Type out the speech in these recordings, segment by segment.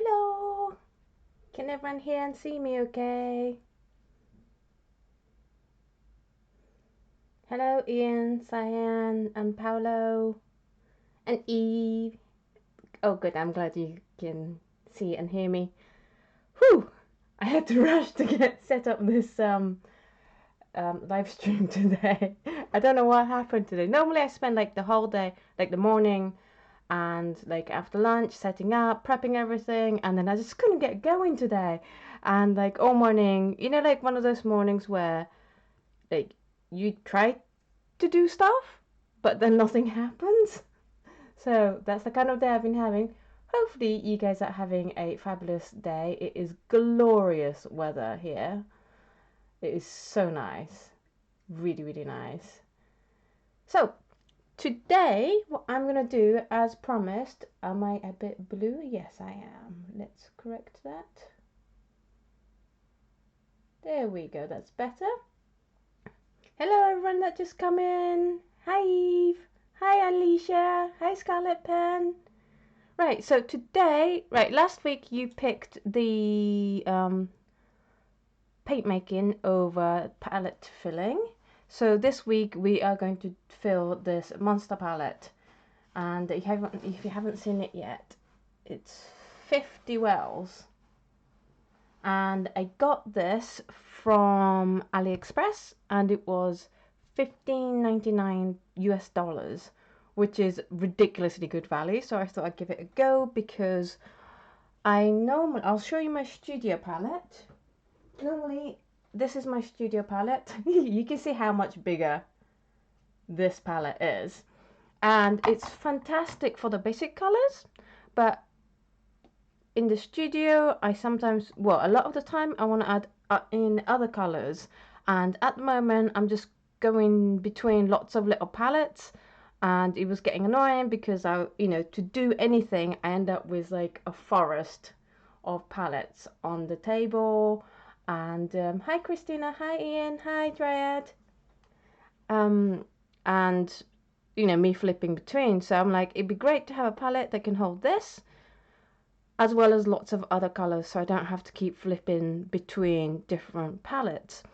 Hello! Can everyone hear and see me okay? Hello Ian, Cyan, and Paolo, and Eve. Oh good, I'm glad you can see and hear me. Whew! I had to rush to get set up this live stream today. I don't know what happened today. Normally I spend like the whole day, like the morning and like after lunch setting up, prepping everything, and then I just couldn't get going today. And like all morning, you know, like one of those mornings where like you try to do stuff but then nothing happens. So that's the kind of day I've been having. Hopefully you guys are having a fabulous day. It is glorious weather here. It is so nice, really nice. So today what I'm gonna do, as promised, am I a bit blue? Yes I am. Let's correct that. There we go, that's better. Hello everyone that just come in. Hi Eve. Hi Alicia. Hi Scarlett Pen. Right, so today, last week you picked the paint making over palette filling. So this week we are going to fill this monster palette. And if you haven't seen it yet, it's 50 wells. And I got this from AliExpress and it was $15.99 US, which is ridiculously good value. So I thought I'd give it a go because I'll show you my studio palette. Normally this is my studio palette. You can see how much bigger this palette is, and it's fantastic for the basic colors, but in the studio I sometimes, well, a lot of the time I want to add in other colors, and at the moment I'm just going between lots of little palettes, and it was getting annoying because to do anything I end up with like a forest of palettes on the table. And hi Christina, hi Ian, hi Dryad, and me flipping between. So I'm like, it'd be great to have a palette that can hold this as well as lots of other colors, so I don't have to keep flipping between different palettes.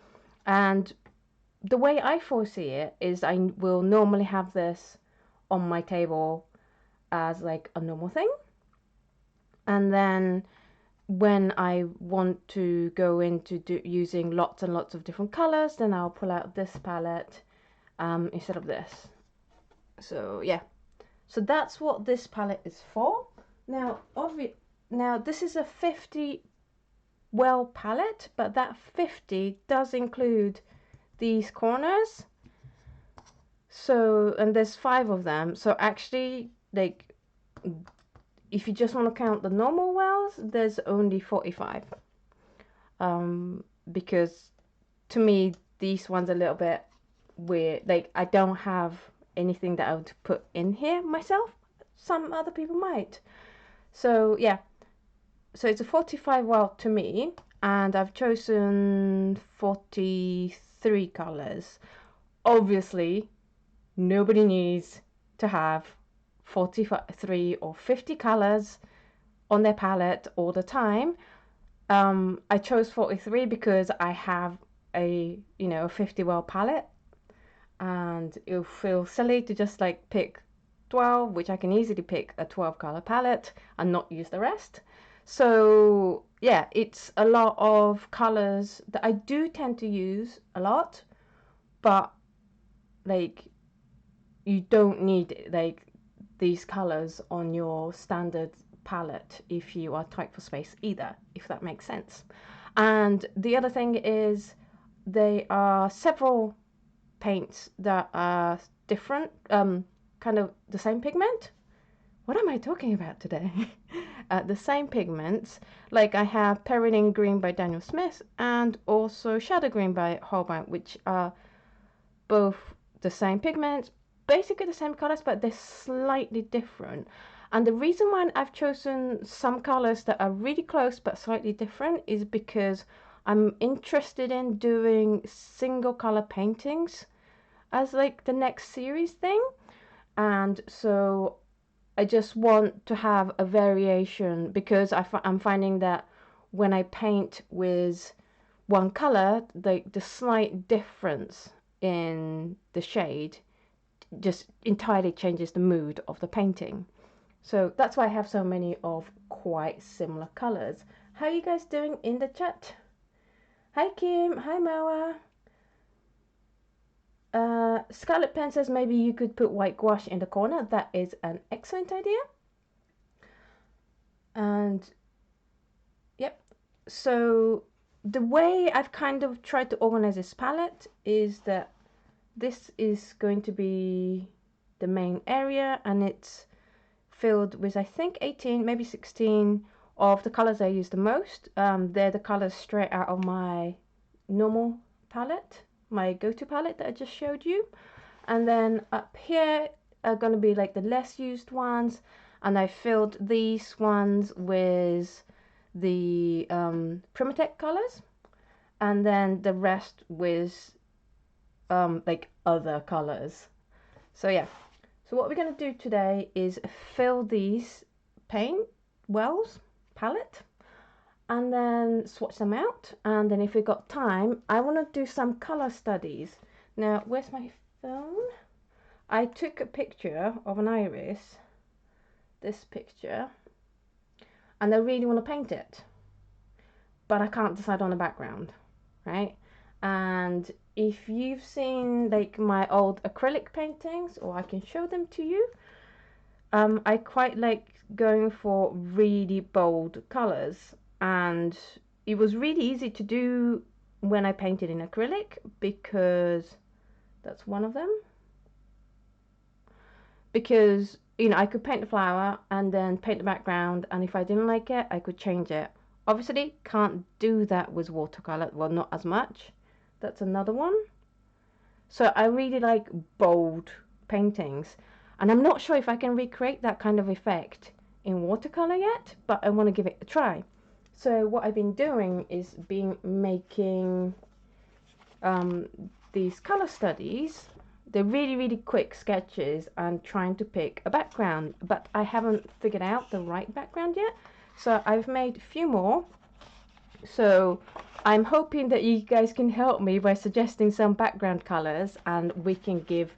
And the way I foresee it is I will normally have this on my table as like a normal thing, and then when I want to go into using lots and lots of different colors, then I'll pull out this palette instead of this. So yeah, so that's what this palette is for. Now this is a 50 well palette, but that 50 does include these corners. So, and there's 5 of them. So actually, like, if you just want to count the normal wells, there's only 45. Because to me, these ones are a little bit weird. Like, I don't have anything that I would put in here myself. Some other people might. So yeah, so it's a 45 well to me, and I've chosen 43 colors. Obviously nobody needs to have 43 or 50 colors on their palette all the time. I chose 43 because I have a 50 well palette, and it'll feel silly to just like pick 12, which I can easily pick a 12 color palette and not use the rest. So yeah, it's a lot of colors that I do tend to use a lot, but like you don't need like these colors on your standard palette if you are tight for space either, if that makes sense. And the other thing is there are several paints that are different, kind of the same pigment. What am I talking about today? The same pigments, like I have Perylene Green by Daniel Smith and also Shadow Green by Holbein, which are both the same pigments, basically the same colors, but they're slightly different. And the reason why I've chosen some colors that are really close but slightly different is because I'm interested in doing single color paintings as like the next series thing. And so I just want to have a variation because I'm finding that when I paint with one color, the slight difference in the shade just entirely changes the mood of the painting. So that's why I have so many of quite similar colors. How are you guys doing in the chat? Hi Kim, hi Moa. Scarlet Pen says maybe you could put white gouache in the corner. That is an excellent idea. And yep, so the way I've kind of tried to organize this palette is that this is going to be the main area, and it's filled with I think 18, maybe 16 of the colors I use the most. They're the colors straight out of my normal palette, my go-to palette that I just showed you. And then up here are going to be like the less used ones, and I filled these ones with the Primatech colors, and then the rest with like other colors. So yeah, so what we're going to do today is fill these paint wells palette and then swatch them out, and then if we've got time I want to do some color studies. Now where's my phone? I took a picture of an iris, this picture, and I really want to paint it, but I can't decide on the background, right? And if you've seen like my old acrylic paintings, or I can show them to you, I quite like going for really bold colors, and it was really easy to do when I painted in acrylic because that's one of them. Because you know I could paint the flower and then paint the background, and if I didn't like it I could change it. Obviously can't do that with watercolor, well, not as much. That's another one. So I really like bold paintings, and I'm not sure if I can recreate that kind of effect in watercolor yet, but I want to give it a try. So what I've been doing is making these color studies. They're really quick sketches and trying to pick a background, but I haven't figured out the right background yet. So I've made a few more. So I'm hoping that you guys can help me by suggesting some background colors, and we can give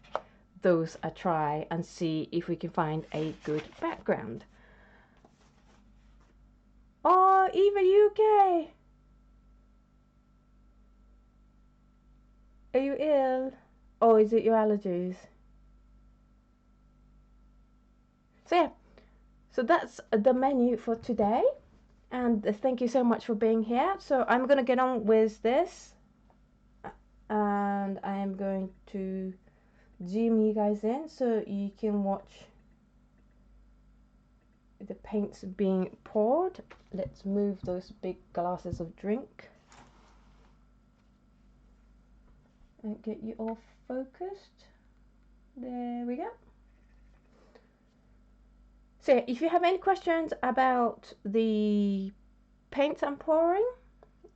those a try and see if we can find a good background. Oh, Eva, you okay? Are you ill? Oh, is it your allergies? So yeah, so that's the menu for today, and thank you so much for being here. So I'm gonna get on with this, and I am going to zoom you guys in so you can watch the paints being poured. Let's move those big glasses of drink and get you all focused. There we go. So if you have any questions about the paints I'm pouring,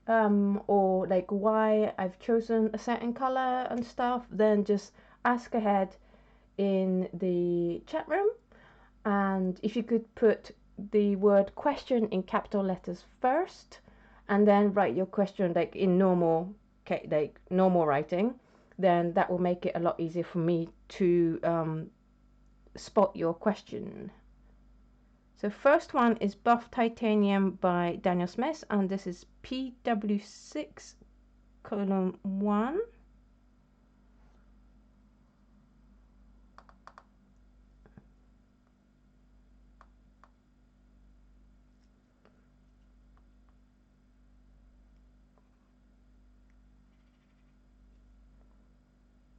or like why I've chosen a certain color and stuff, then just ask ahead in the chat room. And if you could put the word question in capital letters first, and then write your question like in normal writing, then that will make it a lot easier for me to spot your question. So first one is Buff Titanium by Daniel Smith, and this is PW6:1.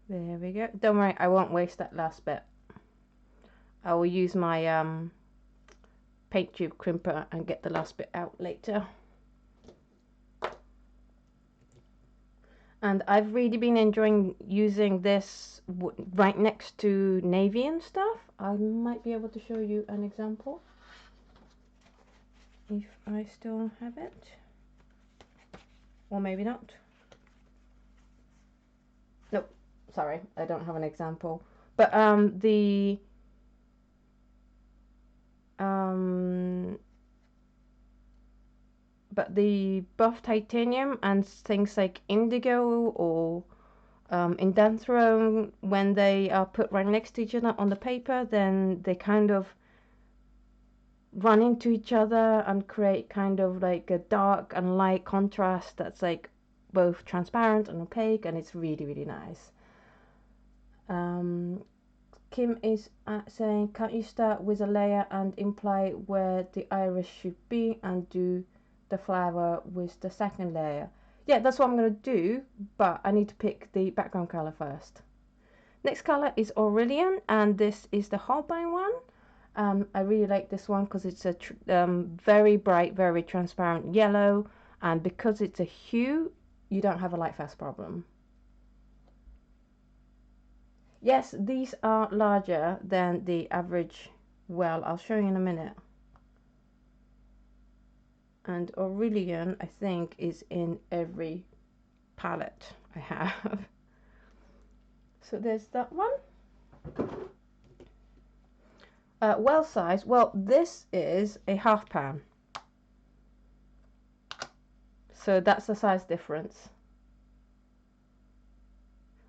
There we go. Don't worry, I won't waste that last bit. I will use my paint tube crimper and get the last bit out later. And I've really been enjoying using this right next to navy and stuff. I might be able to show you an example if I still have it, or maybe not. Nope, sorry, I don't have an example. But the but the buff titanium and things like indigo or indanthrone, when they are put right next to each other on the paper, then they kind of run into each other and create kind of like a dark and light contrast that's like both transparent and opaque, and it's really, really nice. Kim is saying, can't you start with a layer and imply where the iris should be and do the flower with the second layer? Yeah, that's what I'm going to do, but I need to pick the background color first. Next color is Vermillion, and this is the Holbein one. I really like this one because it's a very bright, very transparent yellow, and because it's a hue, you don't have a light fast problem. Yes, these are larger than the average well. I'll show you in a minute. And Vermillion, I think, is in every palette I have. So there's that one. Well size, well, this is a half pan. So that's the size difference.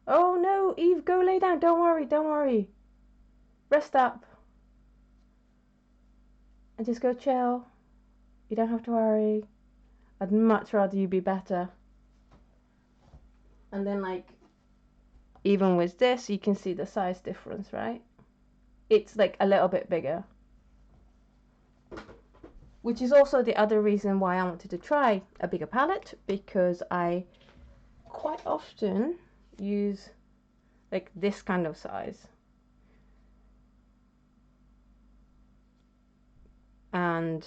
Oh no, Eve, go lay down. Don't worry, don't worry. Rest up. And just go chill. You don't have to worry. I'd much rather you be better. And then, like, even with this, you can see the size difference, right? It's like a little bit bigger. Which is also the other reason why I wanted to try a bigger palette, because I quite often use like this kind of size. And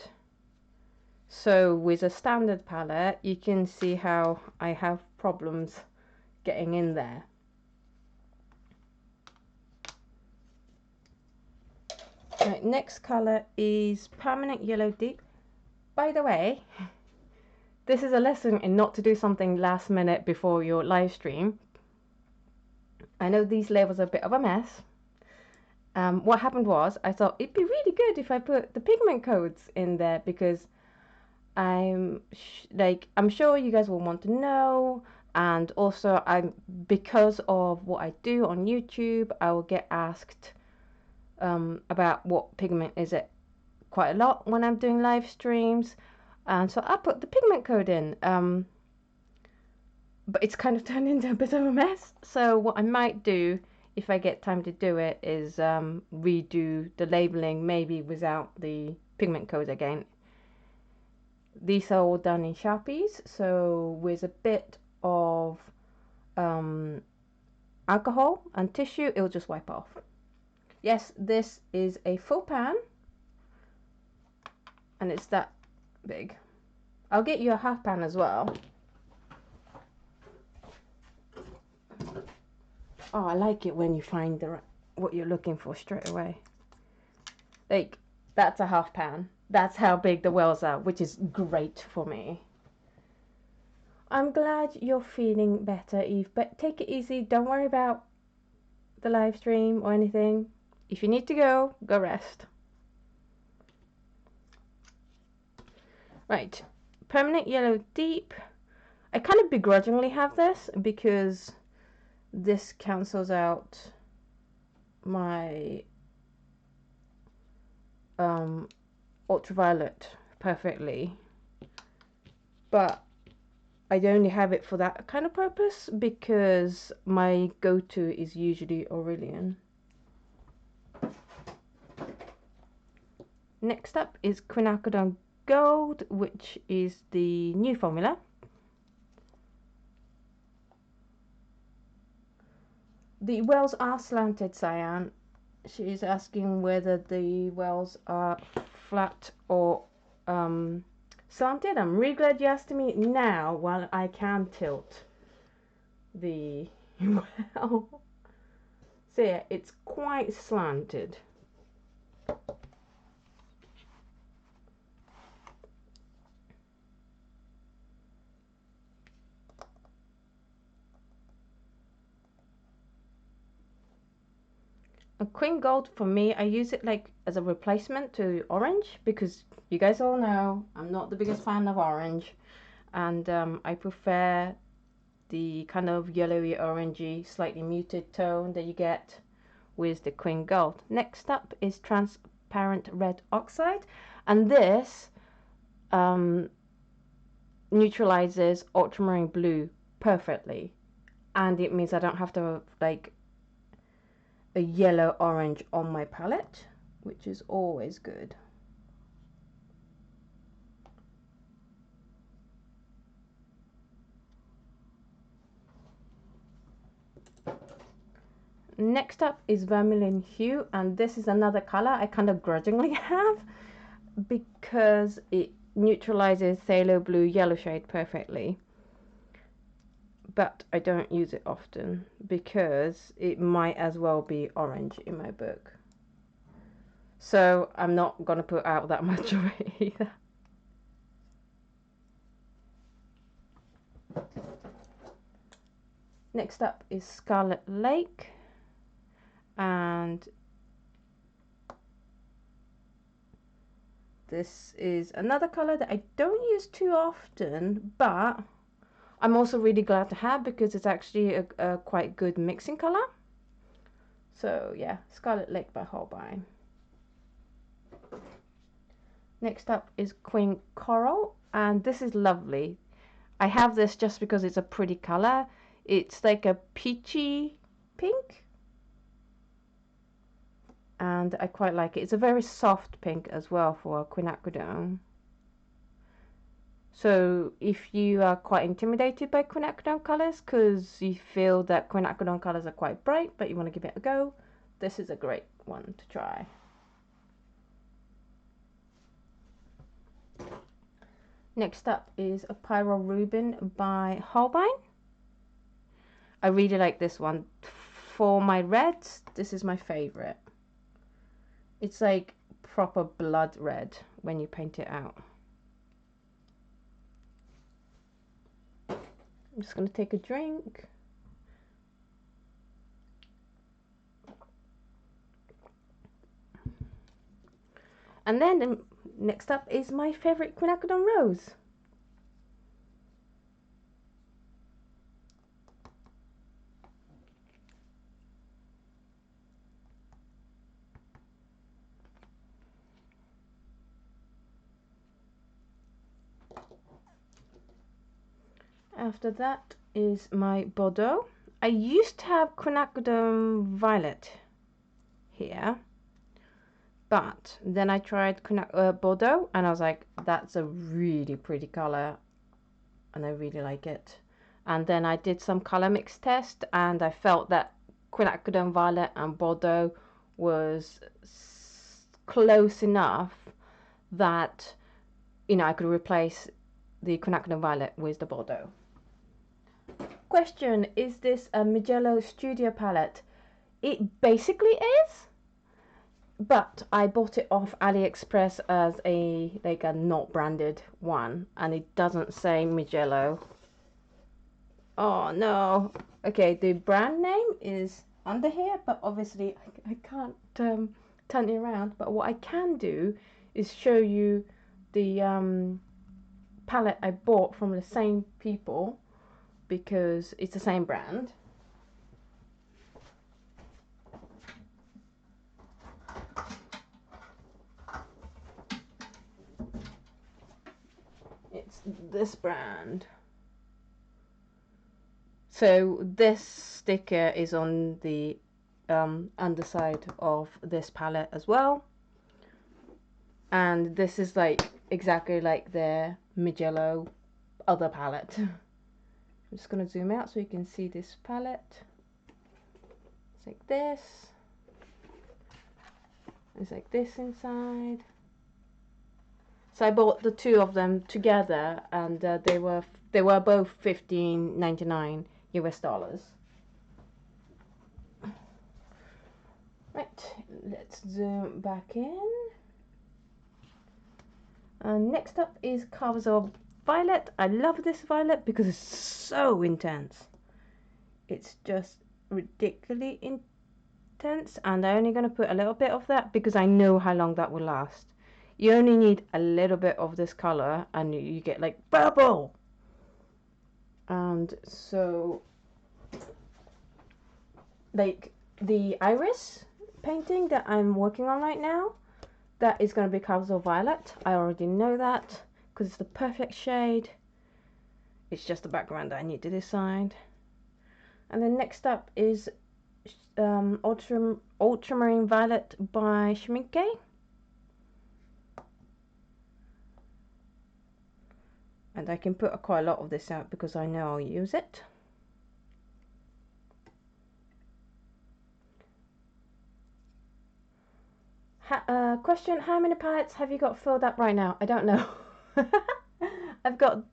so with a standard palette, you can see how I have problems getting in there. Right, next color is Permanent Yellow Deep. By the way, this is a lesson in not to do something last minute before your live stream. I know these labels are a bit of a mess. What happened was, I thought it'd be really good if I put the pigment codes in there, because I'm sure you guys will want to know, and also because of what I do on YouTube, I will get asked about what pigment is it quite a lot when I'm doing live streams, and so I put the pigment code in, but it's kind of turned into a bit of a mess. So what I might do, if I get time to do it, is redo the labeling, maybe without the pigment code again. These are all done in Sharpies, so with a bit of alcohol and tissue, it'll just wipe off. Yes, this is a full pan, and it's that big. I'll get you a half pan as well. Oh, I like it when you find what you're looking for straight away. Like, that's a half pan. That's how big the wells are, which is great for me. I'm glad you're feeling better, Eve, but take it easy. Don't worry about the live stream or anything. If you need to go, go rest. Right, Permanent Yellow Deep. I kind of begrudgingly have this because this cancels out my ultraviolet perfectly, but I only have it for that kind of purpose because my go-to is usually Vermillion. Next up is Quinacridone Gold, which is the new formula. The wells are slanted, Cyan. She is asking whether the wells are flat or slanted. I'm really glad you asked me now while I can tilt the well. So yeah, it's quite slanted. Queen Gold, for me, I use it like as a replacement to orange, because you guys all know I'm not the biggest fan of orange, and I prefer the kind of yellowy orangey, slightly muted tone that you get with the Queen Gold. Next up is transparent red oxide, and this neutralizes ultramarine blue perfectly, and it means I don't have to like a yellow orange on my palette, which is always good. Next up is Vermillion Hue, and this is another color I kind of grudgingly have because it neutralizes phthalo blue yellow shade perfectly, but I don't use it often because it might as well be orange in my book, so I'm not gonna put out that much of it either. Next up is Scarlett Lake, and this is another color that I don't use too often, but I'm also really glad to have because it's actually a quite good mixing color. So yeah, Scarlett Lake by Holbein. Next up is Queen Coral, and this is lovely. I have this just because it's a pretty color. It's like a peachy pink, and I quite like it. It's a very soft pink as well for quinacridone. So if you are quite intimidated by quinacridone colors because you feel that quinacridone colors are quite bright but you want to give it a go, this is a great one to try. Next up is a Pyro Reuben by Holbein. I really like this one. For my reds, this is my favorite. It's like proper blood red when you paint it out. I'm just going to take a drink. And then next up is my favorite Quinacridone Rose. After that is my Bordeaux. I used to have Quinacridone Violet here, but then I tried Bordeaux and I was like, that's a really pretty color and I really like it. And then I did some color mix test and I felt that Quinacridone Violet and Bordeaux was close enough that, you know, I could replace the Quinacridone Violet with the Bordeaux. Question, is this a Mugello Studio palette? It basically is, but I bought it off AliExpress as a not branded one, and it doesn't say Mugello. Oh no. Okay, the brand name is under here, but obviously I can't turn it around. But what I can do is show you the palette I bought from the same people, because it's the same brand. It's this brand. So this sticker is on the underside of this palette as well, and this is like exactly like their Mugello other palette. I'm just going to zoom out so you can see this palette. It's like this. It's like this inside. So I bought the two of them together, and they were both $15.99 US. Right, let's zoom back in. And next up is Carbazole Violet. I love this violet because it's so intense. It's just ridiculously intense, and I'm only going to put a little bit of that because I know how long that will last. You only need a little bit of this color and you get like purple. And so like the iris painting that I'm working on right now, that is going to be Castle Violet. I already know that because it's the perfect shade. It's just the background that I need to decide. And then next up is Ultramarine Violet by Schmincke. And I can put quite a lot of this out because I know I'll use it. Question, how many palettes have you got filled up right now? I don't know. I've got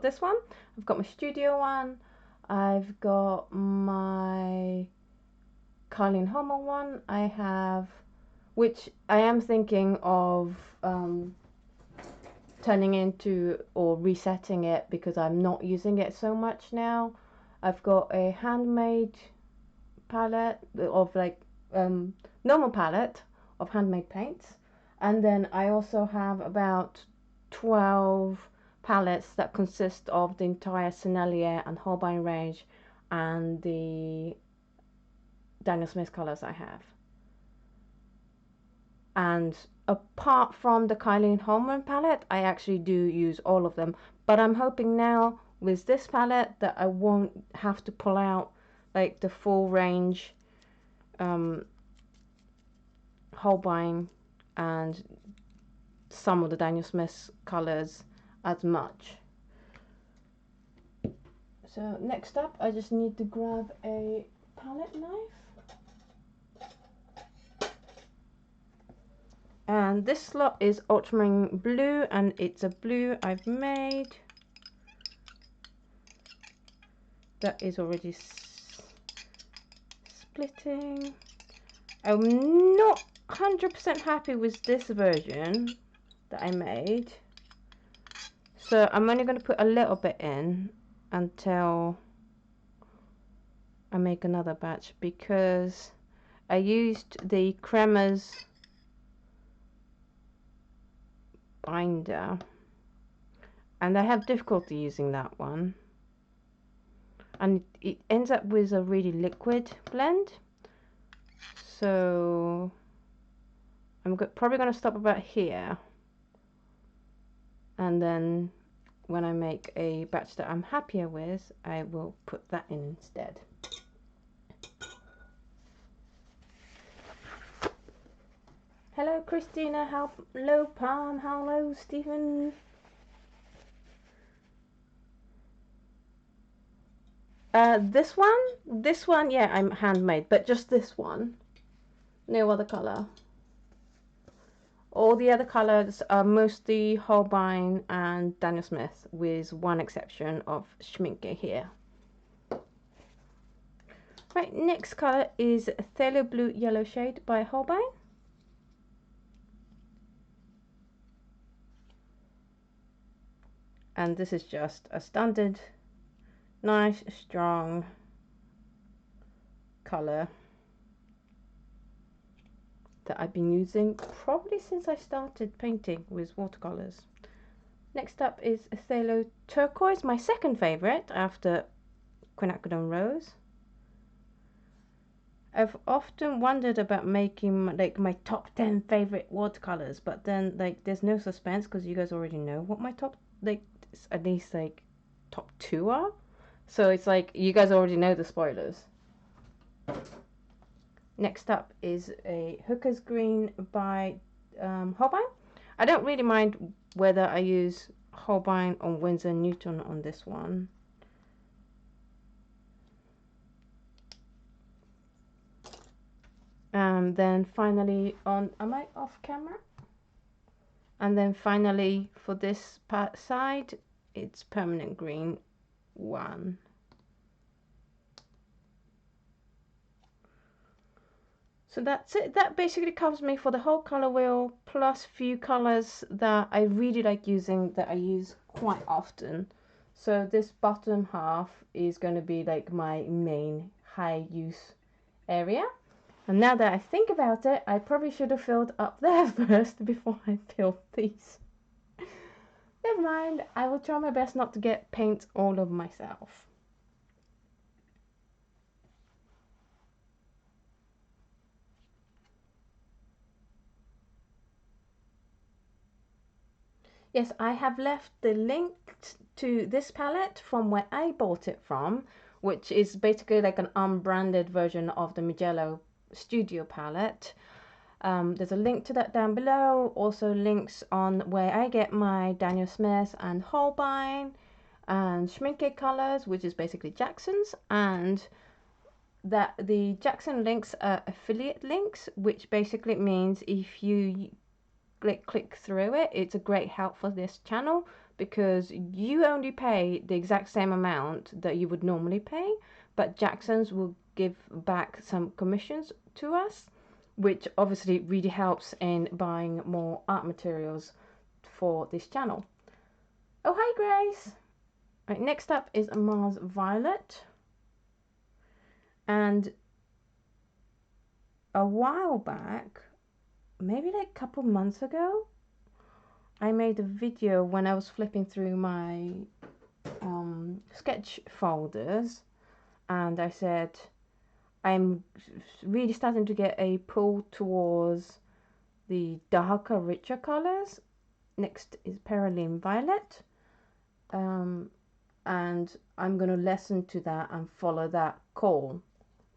this one, I've got my studio one, I've got my Carlene Homer one, I have, which I am thinking of turning into or resetting it because I'm not using it so much now. I've got a handmade palette of like normal palette of handmade paints, and then I also have about 12 palettes that consist of the entire Sennelier and Holbein range and the Daniel Smith colors I have. And apart from the Kylie Holman palette, I actually do use all of them, but I'm hoping now with this palette that I won't have to pull out like the full range Holbein and some of the Daniel Smith colors as much. So next up, I just need to grab a palette knife. And this lot is Ultramarine Blue, and it's a blue I've made that is already splitting. I'm not 100% happy with this version that I made, so I'm only going to put a little bit in until I make another batch, because I used the Crema's binder and I have difficulty using that one, and it ends up with a really liquid blend. So I'm probably going to stop about here, and then when I make a batch that I'm happier with, I will put that in instead. Hello Christina, hello Palm, hello Stephen. This one, yeah, I'm handmade, but just this one. No other color. All the other colors are mostly Holbein and Daniel Smith, with one exception of Schmincke here. Right, next color is Phthalo Blue Yellow Shade by Holbein. And this is just a standard, nice, strong color that I've been using probably since I started painting with watercolors. Next up is Phthalo Turquoise, my second favorite after Quinacridone Rose. I've often wondered about making like my top 10 favorite watercolors, but then like there's no suspense because you guys already know what my top, like at least like top 2 are. So it's like you guys already know the spoilers. Next up is a Hooker's Green by Holbein. I don't really mind whether I use Holbein or Winsor Newton on this one. And then finally on, am I off camera? And then finally for this side, it's Permanent Green 1. So that's it. That basically covers me for the whole color wheel, plus few colors that I really like using that I use quite often. So this bottom half is going to be like my main high use area. And now that I think about it, I probably should have filled up there first before I filled these. Never mind, I will try my best not to get paint all over myself. Yes, I have left the link to this palette from where I bought it from, which is basically like an unbranded version of the Mugello Studio palette. There's a link to that down below. Also links on where I get my Daniel Smith and Holbein and Schmincke colors, which is basically Jackson's, and that the Jackson links are affiliate links, which basically means if you click through it, it's a great help for this channel because you only pay the exact same amount that you would normally pay, but Jackson's will give back some commissions to us, which obviously really helps in buying more art materials for this channel. Oh, hi Grace! Right, next up is Mars Violet, and a while back, maybe like a couple months ago, I made a video when I was flipping through my sketch folders, and I said I'm really starting to get a pull towards the darker, richer colors. Next is Perylene Violet, and I'm going to listen to that and follow that call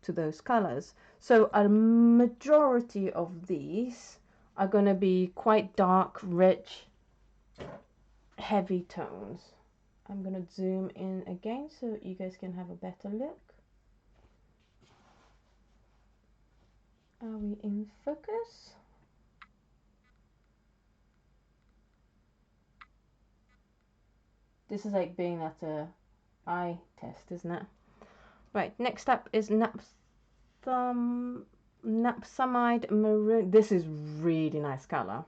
to those colors. So a majority of these are going to be quite dark, rich, heavy tones. I'm going to zoom in again so you guys can have a better look. Are we in focus? This is like being at a eye test, isn't it? Right, next up is Napstamide Maroon. This is really nice color.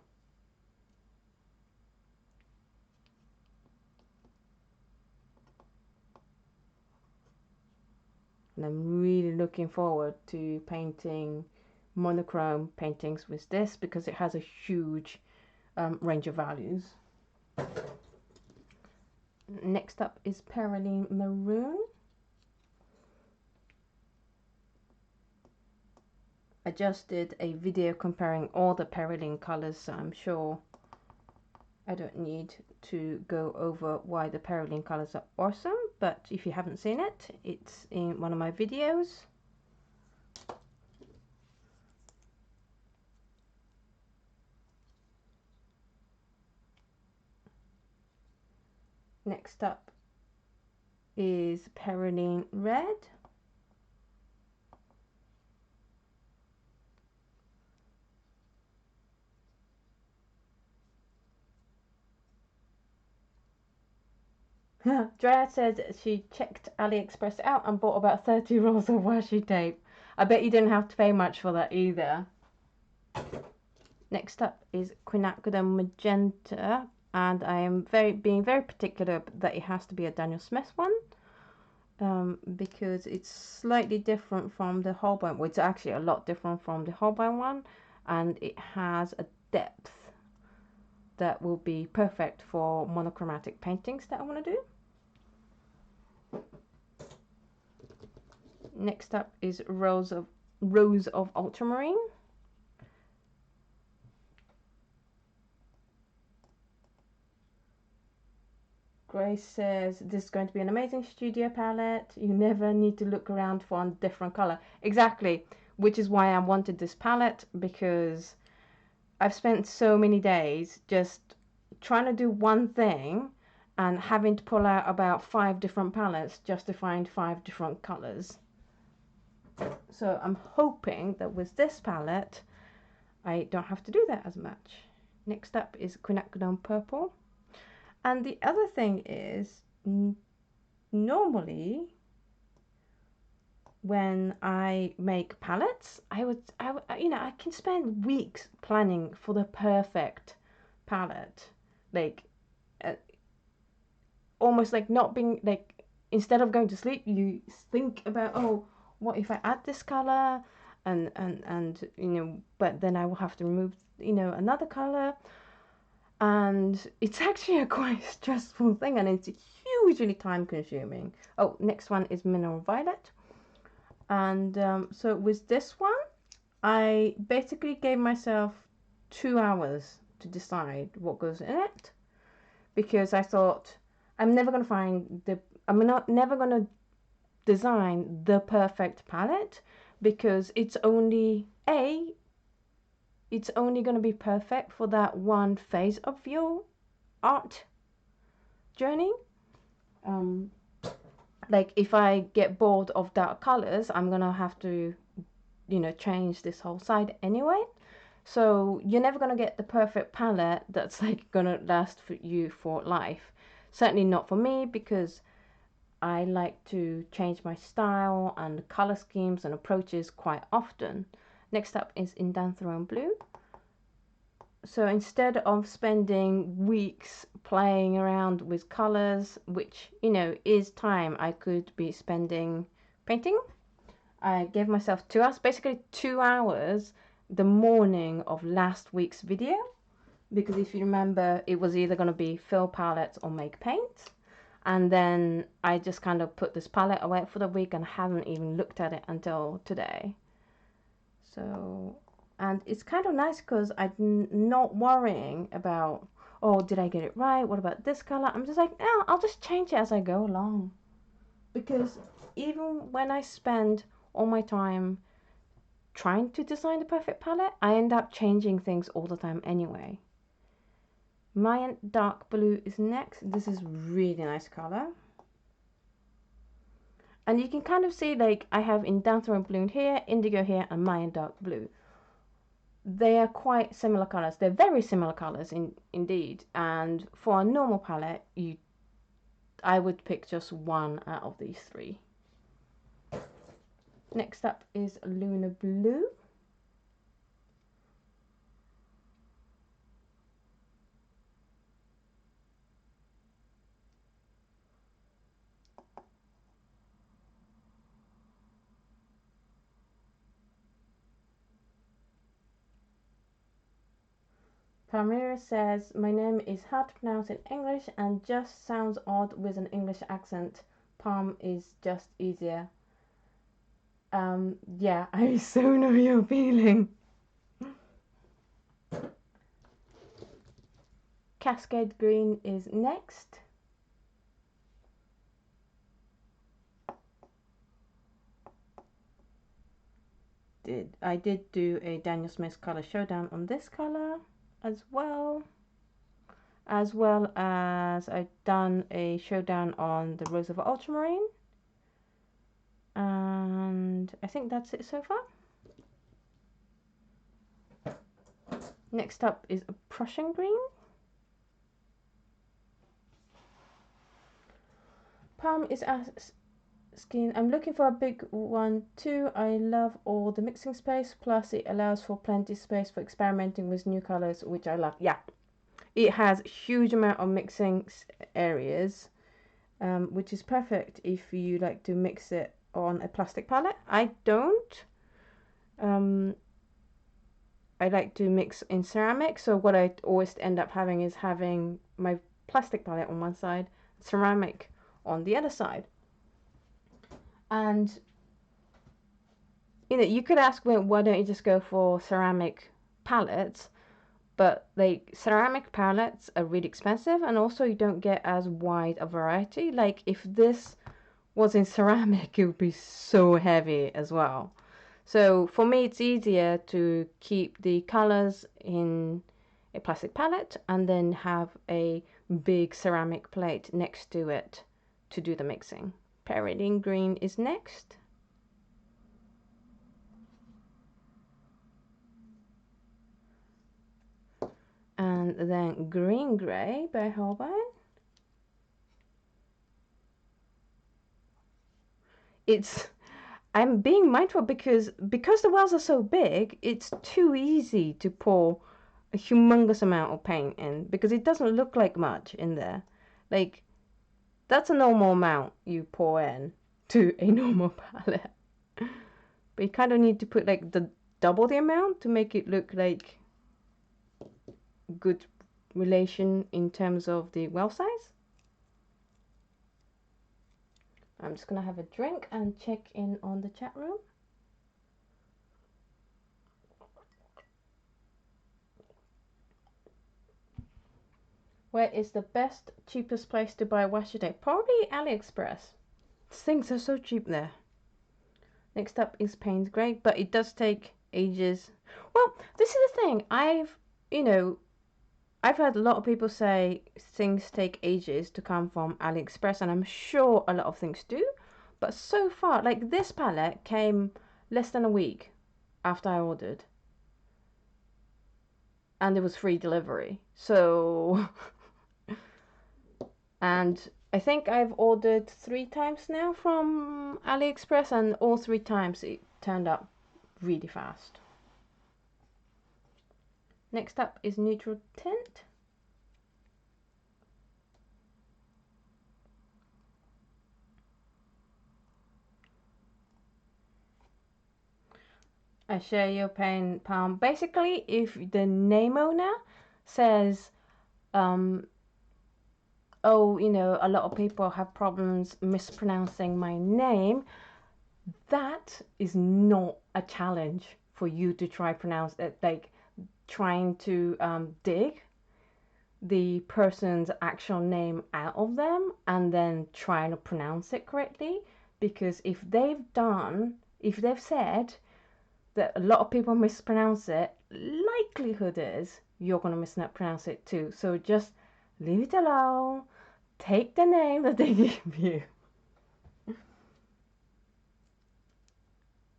And I'm really looking forward to painting monochrome paintings with this because it has a huge range of values. Next up is Perylene Maroon. I just did a video comparing all the Perylene colors, so I'm sure I don't need to go over why the Perylene colors are awesome, but if you haven't seen it, it's in one of my videos. Next up is Perylene Red. Drea said she checked AliExpress out and bought about 30 rolls of washi tape. I bet you didn't have to pay much for that either. Next up is Quinacridone Magenta, and I am being very particular that it has to be a Daniel Smith one, because it's slightly different from the Holbein. Well, it's actually a lot different from the Holbein one, and it has a depth that will be perfect for monochromatic paintings that I want to do. Next up is Rose of Ultramarine. Grace says this is going to be an amazing studio palette. You never need to look around for a different color. Exactly, which is why I wanted this palette, because I've spent so many days just trying to do one thing and having to pull out about 5 different palettes just to find 5 different colors. So I'm hoping that with this palette I don't have to do that as much. Next up is Quinacridone Purple. And the other thing is, normally when I make palettes, I can spend weeks planning for the perfect palette, like almost like not being like, instead of going to sleep, you think about, oh, what if I add this color, and you know, but then I will have to remove, you know, another color, and it's actually a quite stressful thing, and it's hugely time consuming. Oh, next one is Mineral Violet. And so with this one, I basically gave myself 2 hours to decide what goes in it, because I thought I'm never going to find the, I'm not never going to design the perfect palette, because it's only it's only going to be perfect for that one phase of your art journey. Like if I get bored of dark colors, I'm gonna have to, you know, change this whole side anyway. So you're never gonna get the perfect palette that's like gonna last for you for life. Certainly not for me, because I like to change my style and color schemes and approaches quite often. Next up is Indanthrone Blue. So instead of spending weeks playing around with colors, which, you know, is time I could be spending painting, I gave myself 2 hours, basically 2 hours the morning of last week's video, because if you remember, it was either going to be fill palettes or make paints. And then I just kind of put this palette away for the week and haven't even looked at it until today. So, and it's kind of nice because I'm not worrying about, oh, did I get it right? What about this color? I'm just like, no, I'll just change it as I go along. Because even when I spend all my time trying to design the perfect palette, I end up changing things all the time anyway. Mayan Dark Blue is next. This is really nice color. And you can kind of see, like, I have Indanthrone Blue here, Indigo here, and Mayan Dark Blue. They are quite similar colors. They're very similar colors indeed. And for a normal palette, I would pick just one out of these three. Next up is Lunar Blue. Palmyra says, my name is hard to pronounce in English and just sounds odd with an English accent. Palm is just easier. Yeah, I so know your feeling. Cascade Green is next. I did do a Daniel Smith color showdown on this color as well as I've done a showdown on the Rose of Ultramarine, and I think that's it so far. Next up is a Prussian Green. Palm is asking, I'm looking for a big one too. I love all the mixing space, plus it allows for plenty of space for experimenting with new colors, which I love. Yeah, it has huge amount of mixing areas, which is perfect if you like to mix it on a plastic palette. I don't. I like to mix in ceramic, so what I always end up having is having my plastic palette on one side, ceramic on the other side. And you know, you could ask, well, why don't you just go for ceramic palettes? But like, ceramic palettes are really expensive, and also you don't get as wide a variety. Like if this was in ceramic, it would be so heavy as well. So for me, it's easier to keep the colors in a plastic palette and then have a big ceramic plate next to it to do the mixing. Perylene Green is next. And then Green Grey by Holbein. I'm being mindful because the wells are so big, it's too easy to pour a humongous amount of paint in, because it doesn't look like much in there. Like, that's a normal amount you pour in to a normal palette. but you kind of need to put like the double the amount to make it look like good relation in terms of the well size. I'm just gonna have a drink and check in on the chat room. Where is the best, cheapest place to buy washi tape? Probably AliExpress. Things are so cheap there. Next up is Payne's Grey, but it does take ages. Well, this is the thing. I've heard a lot of people say things take ages to come from AliExpress, and I'm sure a lot of things do. But so far, like this palette came less than a week after I ordered. And it was free delivery. So, and I think I've ordered 3 times now from AliExpress, and all 3 times it turned up really fast. Next up is Neutral Tint. I share your pain, Palm. Basically, if the name owner says, oh, a lot of people have problems mispronouncing my name, that is not a challenge for you to try pronounce it, like trying to dig the person's actual name out of them and then trying to pronounce it correctly. Because if they've said that a lot of people mispronounce it, likelihood is you're going to mispronounce it too. So just leave it alone. Take the name that they give you.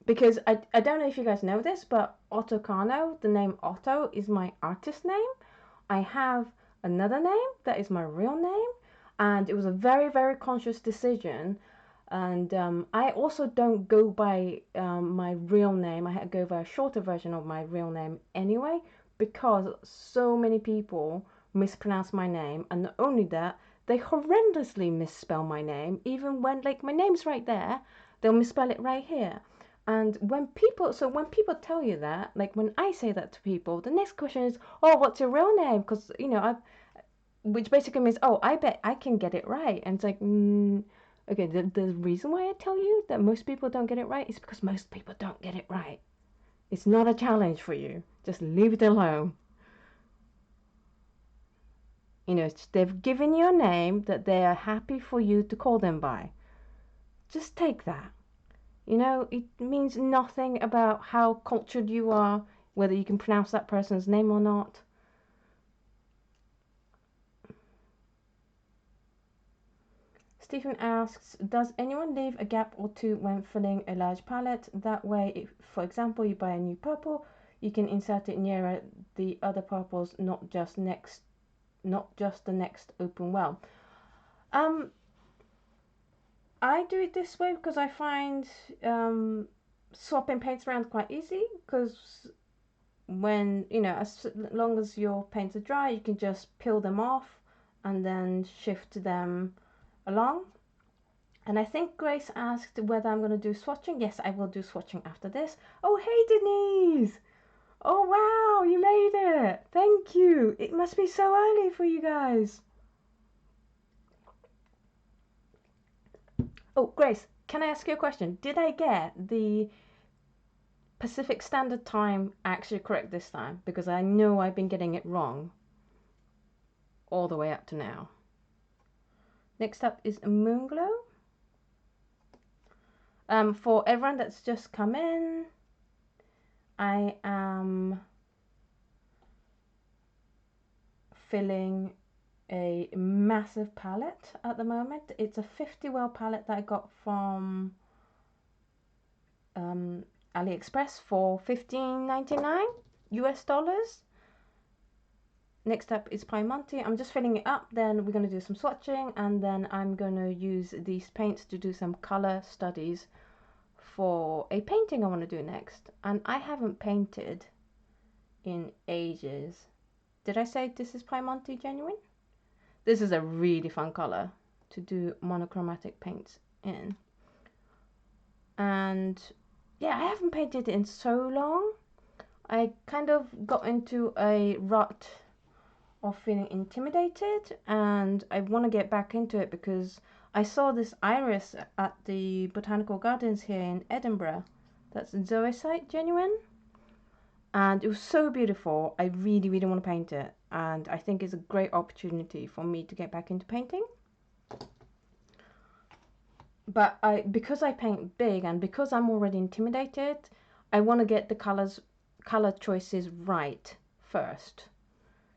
Because I don't know if you guys know this, but Otto Kano, the name Otto, is my artist name. I have another name that is my real name, and it was a very, very conscious decision. And I also don't go by my real name. I go by a shorter version of my real name anyway, because so many people mispronounce my name, and not only that, they horrendously misspell my name. Even when like my name's right there, they'll misspell it right here. And when people tell you that, like when I say that to people, the next question is, "Oh, what's your real name?" Because which basically means, "Oh, I bet I can get it right." And it's like, okay, the reason why I tell you that most people don't get it right is because most people don't get it right. It's not a challenge for you. Just leave it alone. They've given you a name that they are happy for you to call them by. Just take that. It means nothing about how cultured you are, whether you can pronounce that person's name or not. Stephen asks, does anyone leave a gap or two when filling a large palette? That way, if, for example, you buy a new purple, you can insert it nearer the other purples, not just the next open well. I do it this way because I find swapping paints around quite easy, because when as long as your paints are dry, you can just peel them off and then shift them along. And I think Grace asked whether I'm going to do swatching. Yes, I will do swatching after this. Oh, hey Denise! Oh wow, you made it! Thank you! It must be so early for you guys. Oh, Grace, can I ask you a question? Did I get the Pacific Standard Time actually correct this time? Because I know I've been getting it wrong all the way up to now. Next up is Moonglow. For everyone that's just come in, I am filling a massive palette at the moment. It's a 50 well palette that I got from AliExpress for $15.99 US dollars. Next up is Piemonte. I'm just filling it up, then we're going to do some swatching, and then I'm going to use these paints to do some color studies for a painting I want to do next. And I haven't painted in ages. Did I say this is Piemonte Genuine? This is a really fun color to do monochromatic paints in. And yeah, I haven't painted in so long. I kind of got into a rut of feeling intimidated, and I want to get back into it because I saw this iris at the Botanical Gardens here in Edinburgh. That's Zoisite Genuine, and it was so beautiful. I really, really want to paint it, and I think it's a great opportunity for me to get back into painting. But because I paint big and because I'm already intimidated, I want to get the color choices right first,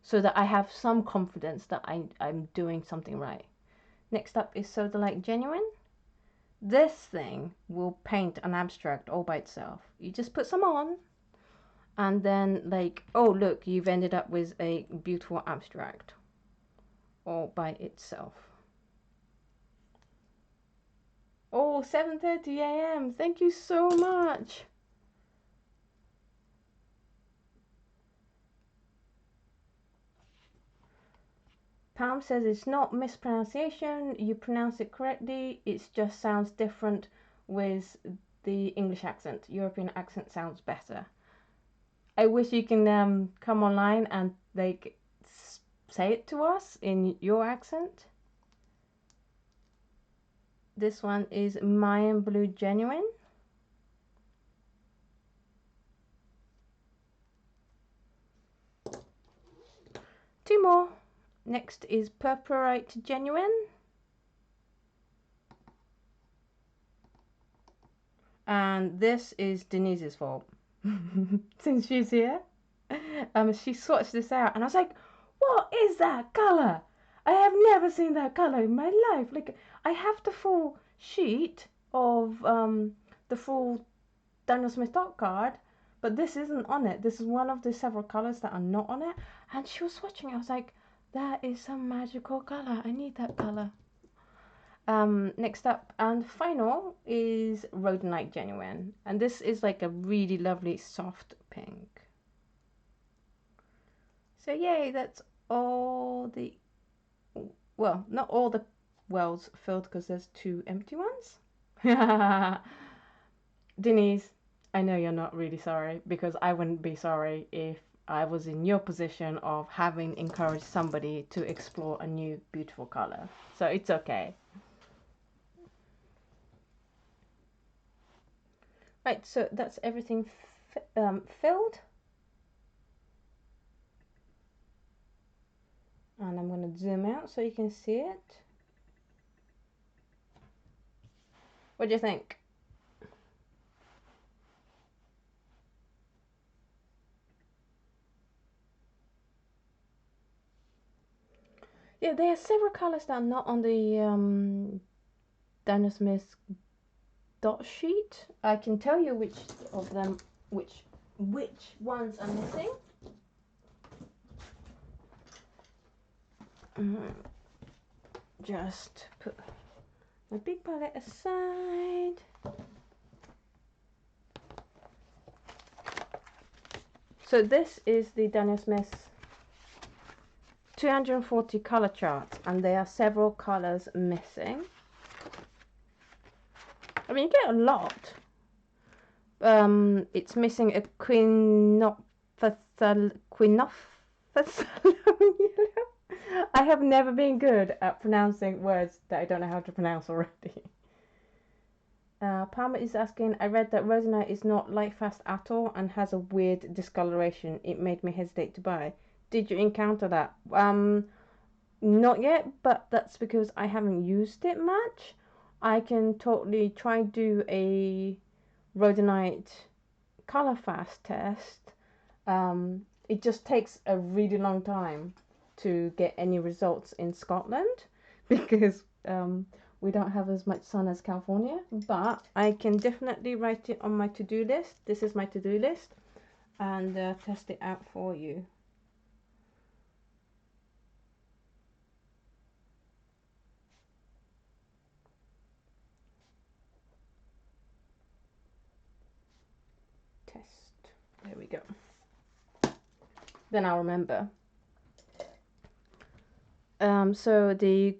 so that I have some confidence that I'm doing something right. Next up is Sodalite Genuine. This thing will paint an abstract all by itself. You just put some on, and then like, oh look, you've ended up with a beautiful abstract all by itself. Oh, 7:30 a.m. Thank you so much. Pam says it's not mispronunciation, you pronounce it correctly, it just sounds different with the English accent. European accent sounds better. I wish you can come online and like say it to us in your accent. This one is Mayan Blue Genuine. Two more. Next is Purpurite Genuine. And this is Denise's fault. Since she's here. She swatched this out and I was like, what is that colour? I have never seen that colour in my life. Like, I have the full sheet of the full Daniel Smith dot card, but this isn't on it. This is one of the several colours that are not on it. And she was swatching it. I was like, that is some magical colour. I need that colour. Next up and final is Rhodonite Genuine, and this is like a really lovely soft pink. So yay, that's all the, well, not all the wells filled because there's 2 empty ones. Denise, I know you're not really sorry, because I wouldn't be sorry if I was in your position of having encouraged somebody to explore a new beautiful color. So it's okay. Right, so that's everything filled. And I'm going to zoom out so you can see it. What do you think? Yeah, there are several colors that are not on the Daniel Smith dot sheet. I can tell you which of them, which ones are missing. Just put my big palette aside. So this is the Daniel Smith 240 color chart, and there are several colors missing. I mean, you get a lot. It's missing a Quinophthalmon yellow. I have never been good at pronouncing words that I don't know how to pronounce already. Palmer is asking, I read that Rhodonite is not light fast at all and has a weird discoloration. It made me hesitate to buy. Did you encounter that? Not yet, but that's because I haven't used it much. I can totally try do a Rhodonite color fast test. It just takes a really long time to get any results in Scotland because we don't have as much sun as California, but I can definitely write it on my to-do list. This is my to-do list, and test it out for you. Test. There we go. Then I'll remember. So the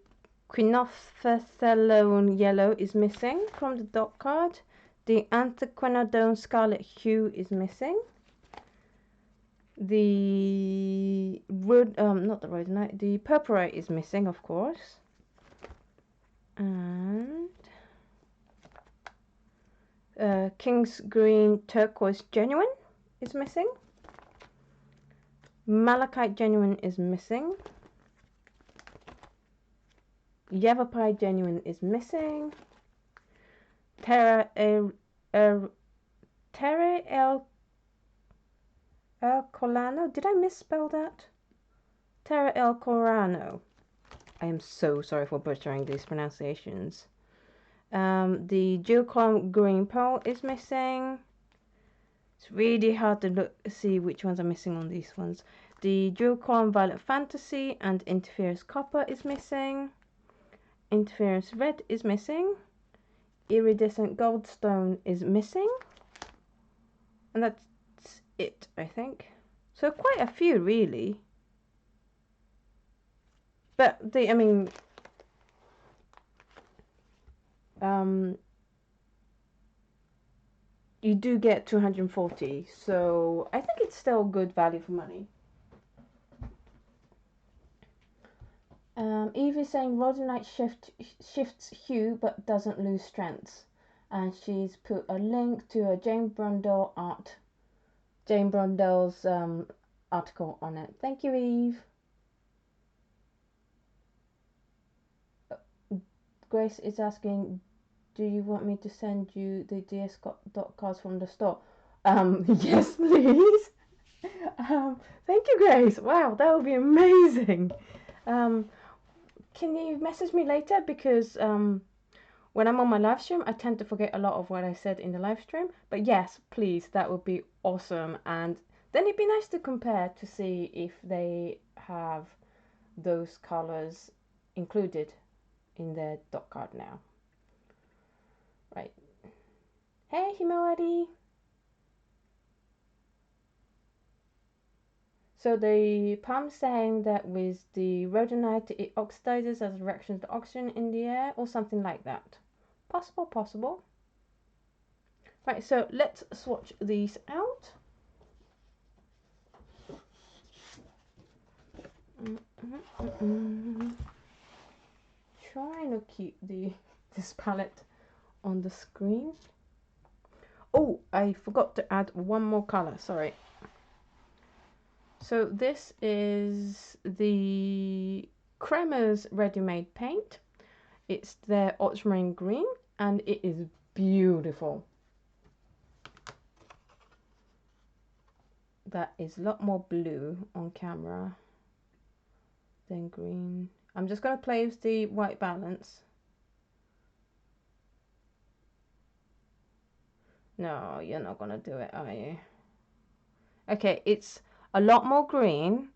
Quinophthalmon yellow is missing from the dot card. The Quinacridone Scarlett Hue is missing. The not the Rhodonite, the Purple is missing, of course. And King's Green Turquoise Genuine is missing. Malachite Genuine is missing. Yavapai Genuine is missing. Terra El Colano. Did I misspell that? Terra El Corano. I am so sorry for butchering these pronunciations. The Duochrome Green Pearl is missing. It's really hard to see which ones are missing on these ones. The Duochrome Violet Fantasy and Interference Copper is missing. Interference Red is missing. Iridescent Goldstone is missing. And that's it, I think. So quite a few, really. But I mean, you do get 240, so I think it's still good value for money. Eve is saying Rhodonite shifts hue but doesn't lose strength, and she's put a link to a Jane Brundell's article on it. Thank you, Eve. Grace is asking, do you want me to send you the DS dot cards from the store? Yes, please. Thank you, Grace. Wow, that would be amazing. Can you message me later? Because when I'm on my live stream, I tend to forget a lot of what I said in the live stream. But yes, please, that would be awesome. And then it'd be nice to compare to see if they have those colors included in their dot card now. Right. Hey, Himawari. So the palm saying that with the rhodonite it oxidizes as a reaction to oxygen in the air or something like that. Possible. Right, so let's swatch these out. Trying to keep this palette on the screen. Oh, I forgot to add one more color, sorry. So this is the Kremer's ready-made paint. It's their Ultramarine Green and it is beautiful. That is a lot more blue on camera than green. I'm just going to play with the white balance. No, you're not going to do it, are you? Okay, it's a lot more green.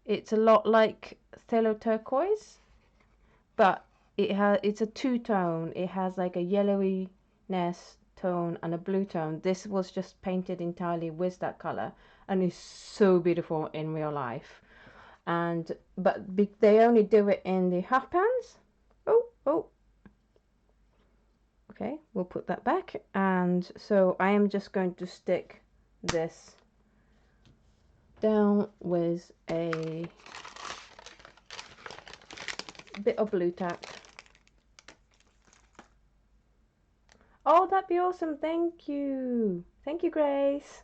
It's a lot like Phthalo Turquoise, but it's a two-tone. It has like a yellowiness tone and a blue tone. This was just painted entirely with that color and it's so beautiful in real life. But they only do it in the half pans. Oh. Okay, we'll put that back. And so I am just going to stick this down with a bit of blue tack. Oh, that'd be awesome. Thank you. Thank you, Grace.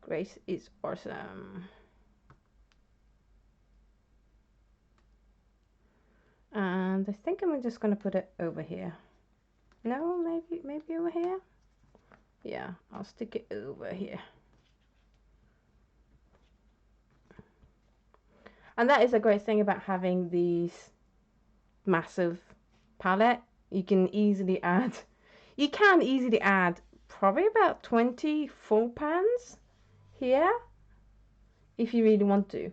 Grace is awesome. And I think I'm just going to put it over here. No, maybe over here. Yeah, I'll stick it over here. And that is a great thing about having these massive palette. You can easily add probably about 20 full pans here if you really want to.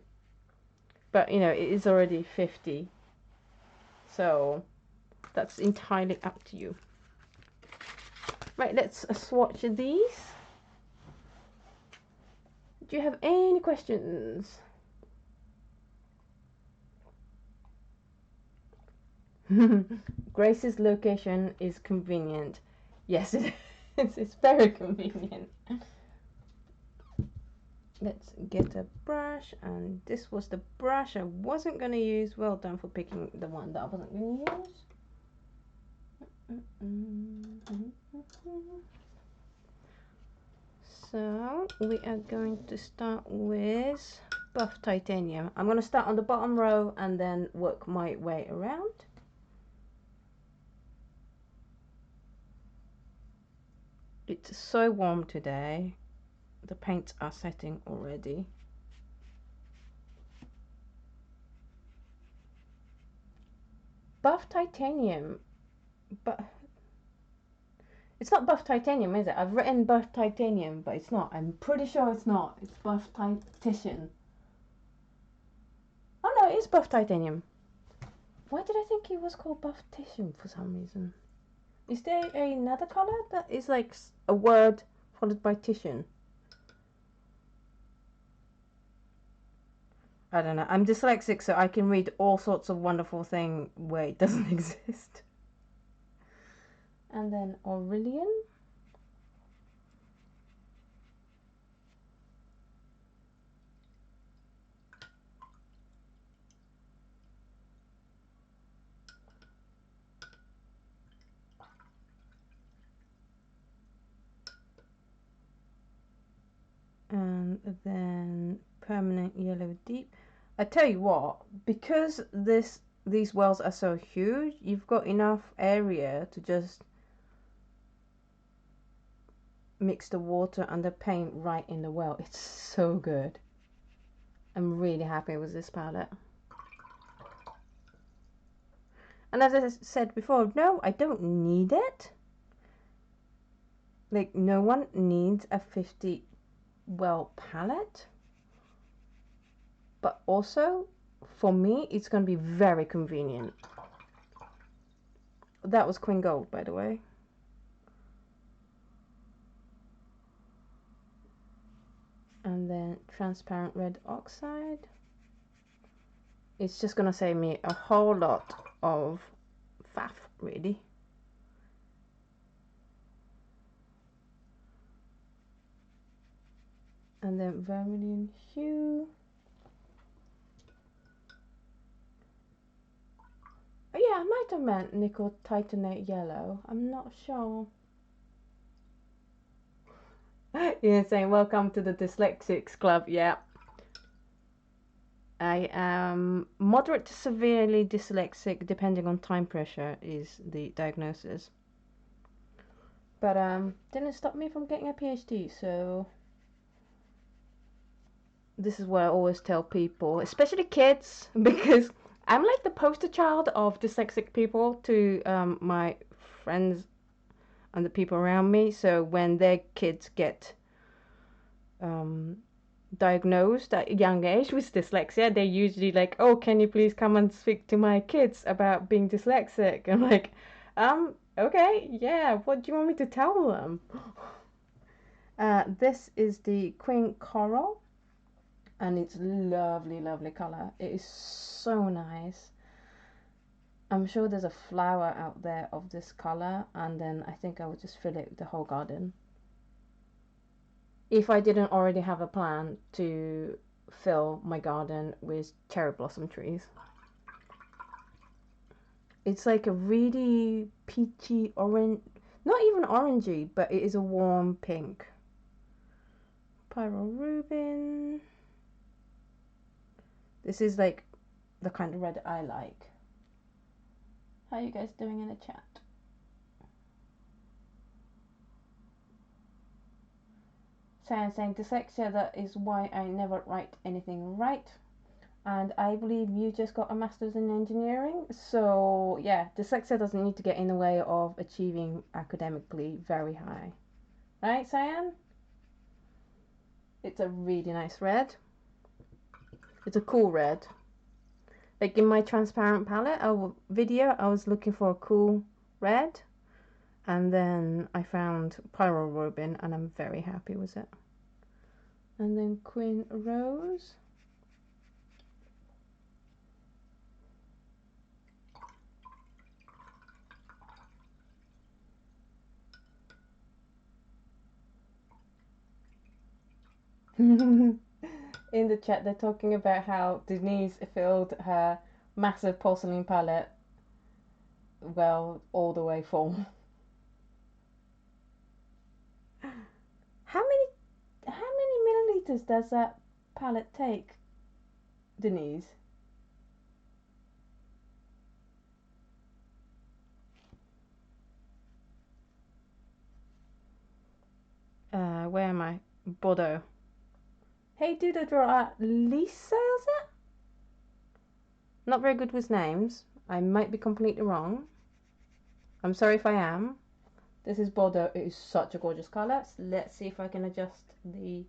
But you know, it is already 50. So that's entirely up to you. Right, let's swatch these. Do you have any questions? Grace's location is convenient. Yes, it is. It's very convenient. Let's get a brush, and this was the brush I wasn't going to use. Well done for picking the one that I wasn't going to use. So we are going to start with buff titanium. I'm going to start on the bottom row and then work my way around. It's so warm today. The paints are setting already. Buff titanium, but it's not buff titanium, is it? I've written buff titanium, but it's not. I'm pretty sure it's not. It's buff titanium. Oh no, it is buff titanium. Why did I think it was called buff titanium for some reason? Is there another color that is like a word followed by titian? I don't know. I'm dyslexic, so I can read all sorts of wonderful things where it doesn't exist. And then Aurelian. And then Permanent Yellow Deep. I tell you what, because these wells are so huge, you've got enough area to just mix the water and the paint right in the well. It's so good. I'm really happy with this palette. And as I said before, no, I don't need it. Like, no one needs a 50 well palette. But also, for me, it's going to be very convenient. That was Queen Gold, by the way. And then transparent red oxide. It's just going to save me a whole lot of faff, really. And then Vermillion Hue. Oh yeah, I might have meant nickel titanate yellow. I'm not sure. You're saying welcome to the dyslexics club. Yeah. I am moderate to severely dyslexic, depending on time pressure is the diagnosis. But didn't stop me from getting a PhD, so this is what I always tell people, especially kids, because I'm like the poster child of dyslexic people to my friends and the people around me. So when their kids get diagnosed at a young age with dyslexia, they're usually like, oh, can you please come and speak to my kids about being dyslexic? I'm like, okay, yeah, what do you want me to tell them? This is the Queen Coral, and it's lovely, lovely color. It is so nice. I'm sure there's a flower out there of this color, and then I think I would just fill it the whole garden. If I didn't already have a plan to fill my garden with cherry blossom trees. It's like a really peachy orange, not even orangey, but it is a warm pink. Pyro Reuben. This is like the kind of red I like. How are you guys doing in the chat? Saying dyslexia, that is why I never write anything right. And I believe you just got a master's in engineering. So yeah, dyslexia doesn't need to get in the way of achieving academically very high. Right, Cyan? It's a really nice red. It's a cool red. Like in my transparent palette video, I was looking for a cool red. And then I found Pyro Reuben, and I'm very happy with it. And then Queen Rose. In the chat, they're talking about how Denise filled her massive porcelain palette, well, all the way full. How many milliliters does that palette take, Denise? Where am I? Bordeaux. Hey, Doodle Draw, Lisa, is it? Not very good with names. I might be completely wrong. I'm sorry if I am. This is Bordeaux. It is such a gorgeous colour. So let's see if I can adjust the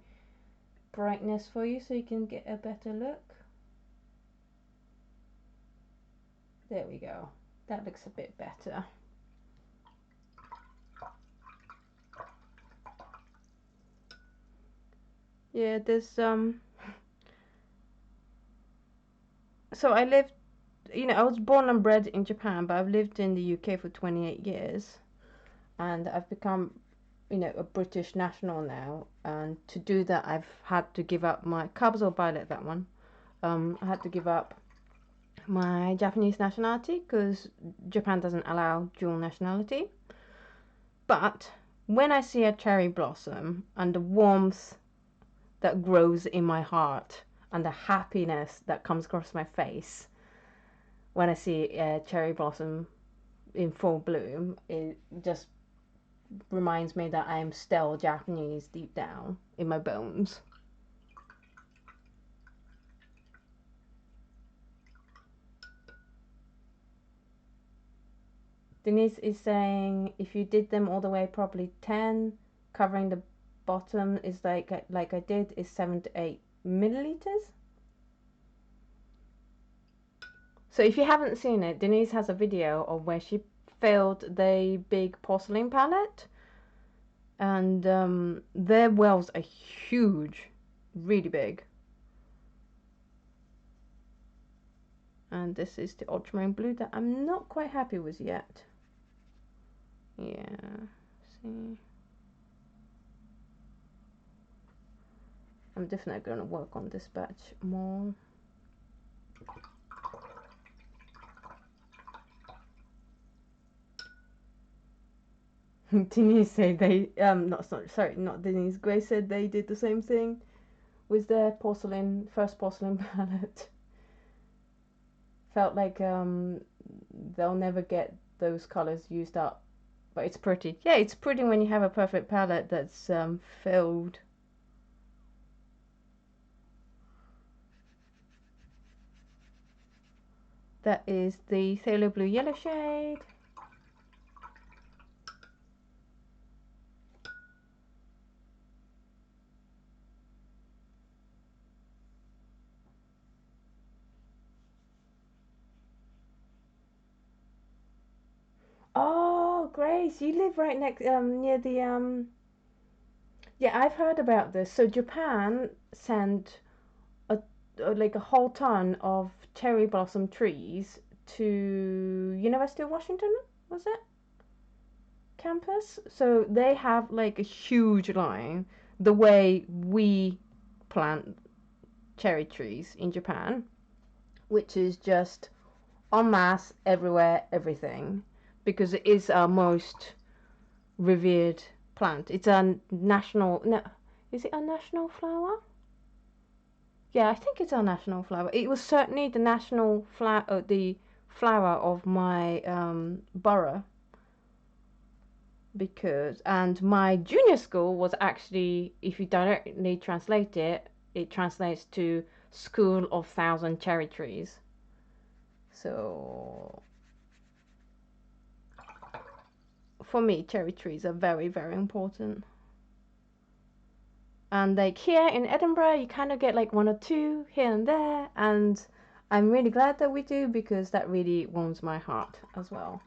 brightness for you so you can get a better look. There we go. That looks a bit better. Yeah, there's so I lived, I was born and bred in Japan, but I've lived in the UK for 28 years, and I've become, a British national now. And to do that, I've had to give up my Cubs or Violet, that one. I had to give up my Japanese nationality because Japan doesn't allow dual nationality. But when I see a cherry blossom and the warmth that grows in my heart and the happiness that comes across my face when I see a cherry blossom in full bloom, it just reminds me that I am still Japanese deep down in my bones. Denise is saying if you did them all the way, probably 10, covering the bottom is like I did, is 7 to 8 milliliters. So if you haven't seen it, Denise has a video of where she filled the big porcelain palette, and their wells are huge, really big. And this is the ultramarine blue that I'm not quite happy with yet. Yeah, see, I'm definitely going to work on this batch more. Denise said they not Denise. Grace said they did the same thing with their first porcelain palette. Felt like they'll never get those colors used up, but it's pretty. Yeah, it's pretty when you have a perfect palette that's filled. That is the Phthalo Blue Yellow shade. Oh, Grace, you live right next near the Yeah, I've heard about this. So Japan sent like a whole ton of cherry blossom trees to University of Washington, was it? Campus. So they have like a huge line, the way we plant cherry trees in Japan, which is just en masse everywhere, everything, because it is our most revered plant. It's a national, no, is it a national flower? Yeah, I think it's our national flower. It was certainly the national flower, the flower of my borough, because, and my junior school was actually, if you directly translate it, it translates to School of Thousand Cherry Trees. So for me, cherry trees are very, very important. And like here in Edinburgh, you kind of get like one or two here and there, and I'm really glad that we do, because that really warms my heart as well.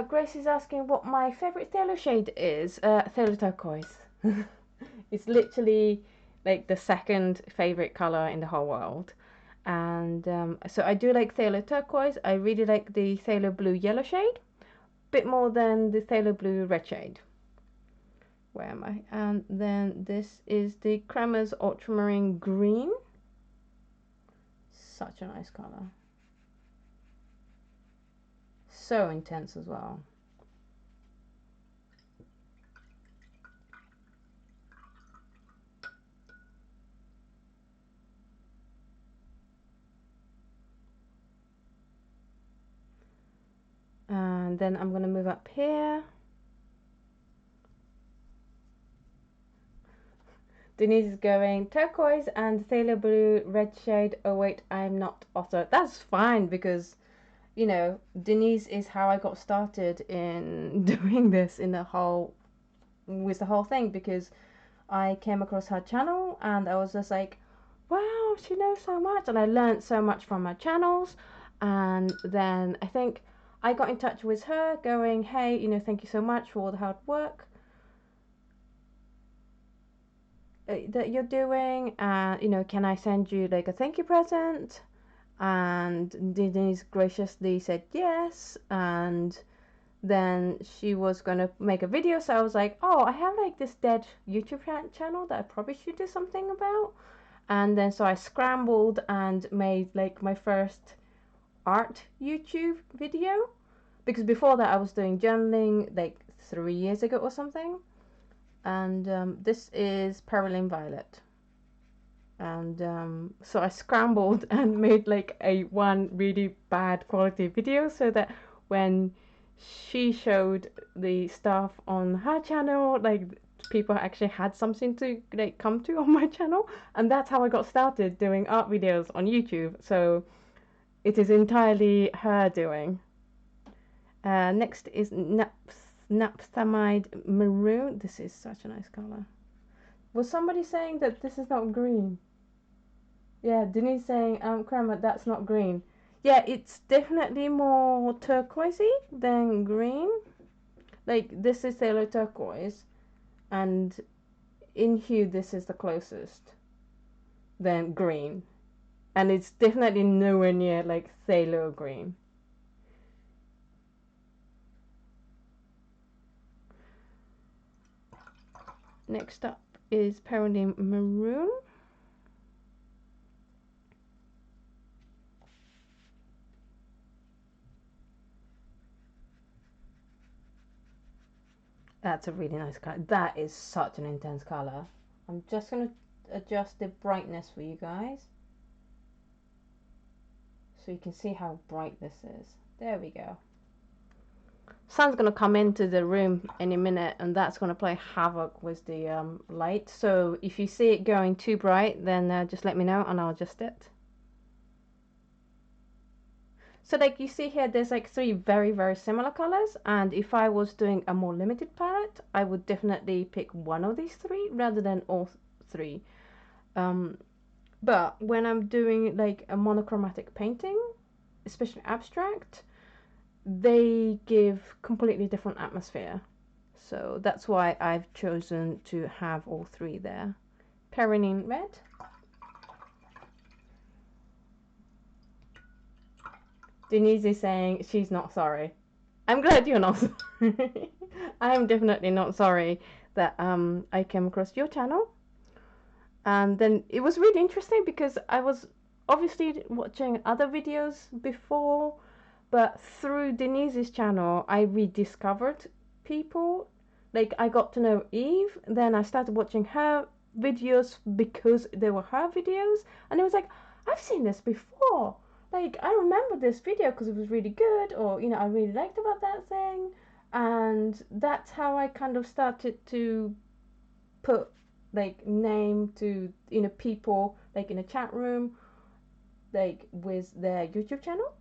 Grace is asking what my favorite phthalo shade is. Phthalo Turquoise. It's literally like the second favorite color in the whole world. And so I do like Phthalo Turquoise. I really like the Phthalo Blue Yellow shade, bit more than the Phthalo Blue Red shade, where am I? And then this is the Crema's Ultramarine Green. Such a nice color. So intense as well. And then I'm going to move up here. Denise is going turquoise and phthalo blue, red shade. Oh wait, I'm not author. That's fine because, you know, Denise is how I got started in doing this with the whole thing, because I came across her channel and I was just like, wow, she knows so much, and I learned so much from her channels. And then I think I got in touch with her going, hey, you know, thank you so much for all the hard work that you're doing, and you know, can I send you like a thank you present? And Denise graciously said yes, and then she was gonna make a video. So I was like, oh, I have like this dead YouTube channel that I probably should do something about. And then so I scrambled and made like my first art YouTube video, because before that I was doing journaling like 3 years ago or something. And this is Perylene Violet. And so I scrambled and made like one really bad quality video, so that when she showed the stuff on her channel, like people actually had something to like come to on my channel. And that's how I got started doing art videos on YouTube. So it is entirely her doing. Next is Naphthalide Maroon. This is such a nice color. Was somebody saying that this is not green? Yeah, Denise saying, Crema, that's not green. Yeah, it's definitely more turquoisey than green. Like, this is phthalo turquoise, and in hue, this is the closest than green. And it's definitely nowhere near, like, phthalo green. Next up is Perineum Maroon. That's a really nice color. That is such an intense color. I'm just going to adjust the brightness for you guys, so you can see how bright this is. There we go. Sun's going to come into the room any minute, and that's going to play havoc with the light. So if you see it going too bright, then just let me know and I'll adjust it. So like you see here, there's like 3 very, very similar colors. And if I was doing a more limited palette, I would definitely pick one of these 3 rather than all 3. But when I'm doing like a monochromatic painting, especially abstract, they give completely different atmosphere. So that's why I've chosen to have all 3 there. Perineum Red. Denise is saying she's not sorry. I'm glad you're not sorry. I am definitely not sorry that I came across your channel. And then it was really interesting because I was obviously watching other videos before, but through Denise's channel I rediscovered people. Like, I got to know Eve, then I started watching her videos because they were her videos, and it was like, I've seen this before. Like, I remember this video because it was really good, or, you know, I really liked about that thing. And that's how I kind of started to put, like, name to, you know, people, like, in a chat room, like, with their YouTube channel.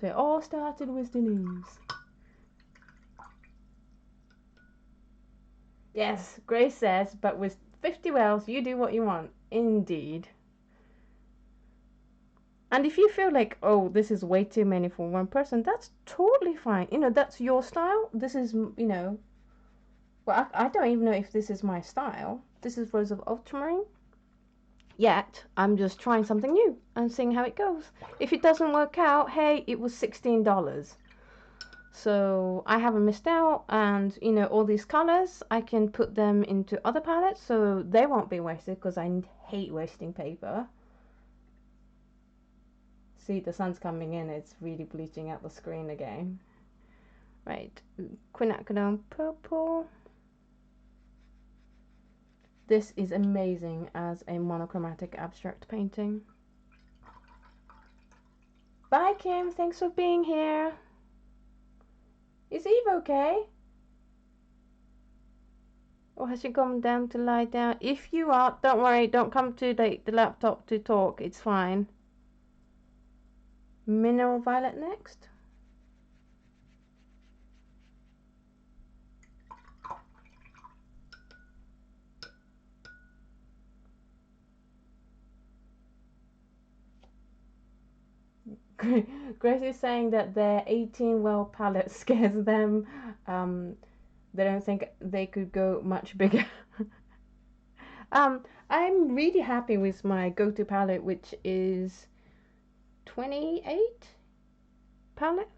So it all started with Denise. Yes, Grace says, but with 50 wells, you do what you want. Indeed. And if you feel like, oh, this is way too many for one person, that's totally fine. You know, that's your style. This is, you know, well, I don't even know if this is my style. This is Rose of Ultramarine. Yet, I'm just trying something new and seeing how it goes. If it doesn't work out, hey, it was $16. So I haven't missed out, and you know, all these colors I can put them into other palettes so they won't be wasted, because I hate wasting paper. See, the sun's coming in, it's really bleaching out the screen again. Right, Quinacridone Purple. This is amazing as a monochromatic abstract painting. Bye Kim, thanks for being here. Is Eve okay? Or has she gone down to lie down? If you are, don't worry, don't come to the laptop to talk, it's fine. Mineral Violet next. Grace is saying that their 18 well palette scares them. They don't think they could go much bigger. I'm really happy with my go-to palette, which is 28 palette.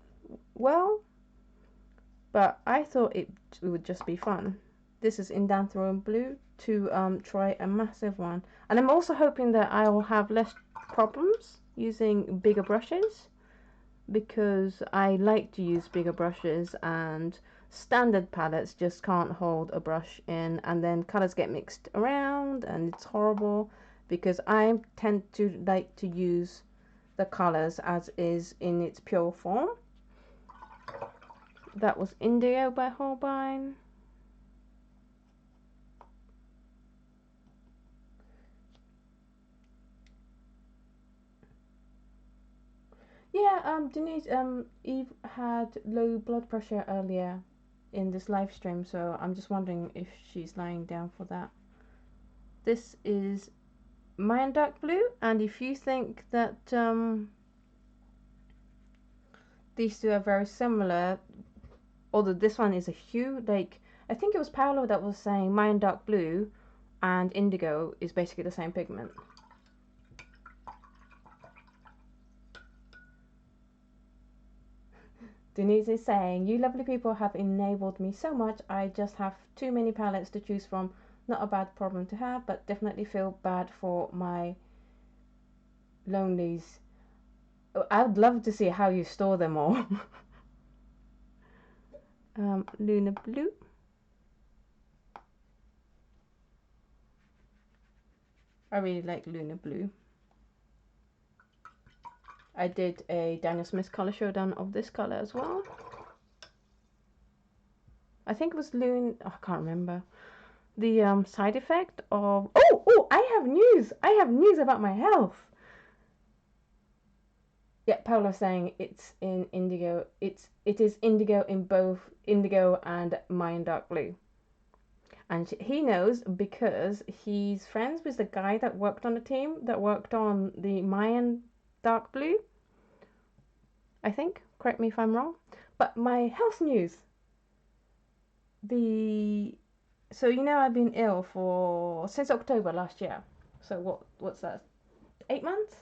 Well, but I thought it would just be fun. This is Indanthrone Blue to try a massive one. And I'm also hoping that I will have less problems using bigger brushes, because I like to use bigger brushes and standard palettes just can't hold a brush in, and then colors get mixed around and it's horrible, because I tend to like to use the colors as is in its pure form. That was Indigo by Holbein. Yeah, Denise, Eve had low blood pressure earlier in this live stream, so I'm just wondering if she's lying down for that. This is Mayan Dark Blue, and if you think that these two are very similar, although this one is a hue, like I think it was Paolo that was saying Mayan Dark Blue and Indigo is basically the same pigment. Denise is saying, you lovely people have enabled me so much, I just have too many palettes to choose from. Not a bad problem to have, but definitely feel bad for my lonelies. I would love to see how you store them all. Lunar Blue. I really like Lunar Blue. I did a Daniel Smith color showdown of this color as well. I think it was I can't remember. The side effect of I have news. I have news about my health. Yeah, Paolo saying it's in indigo. It is indigo in both indigo and Mayan Dark Blue. And he knows because he's friends with the guy that worked on the team that worked on the Mayan Dark Blue. I think. Correct me if I'm wrong. But my health news. So you know I've been ill since October last year. So what's that? 8 months?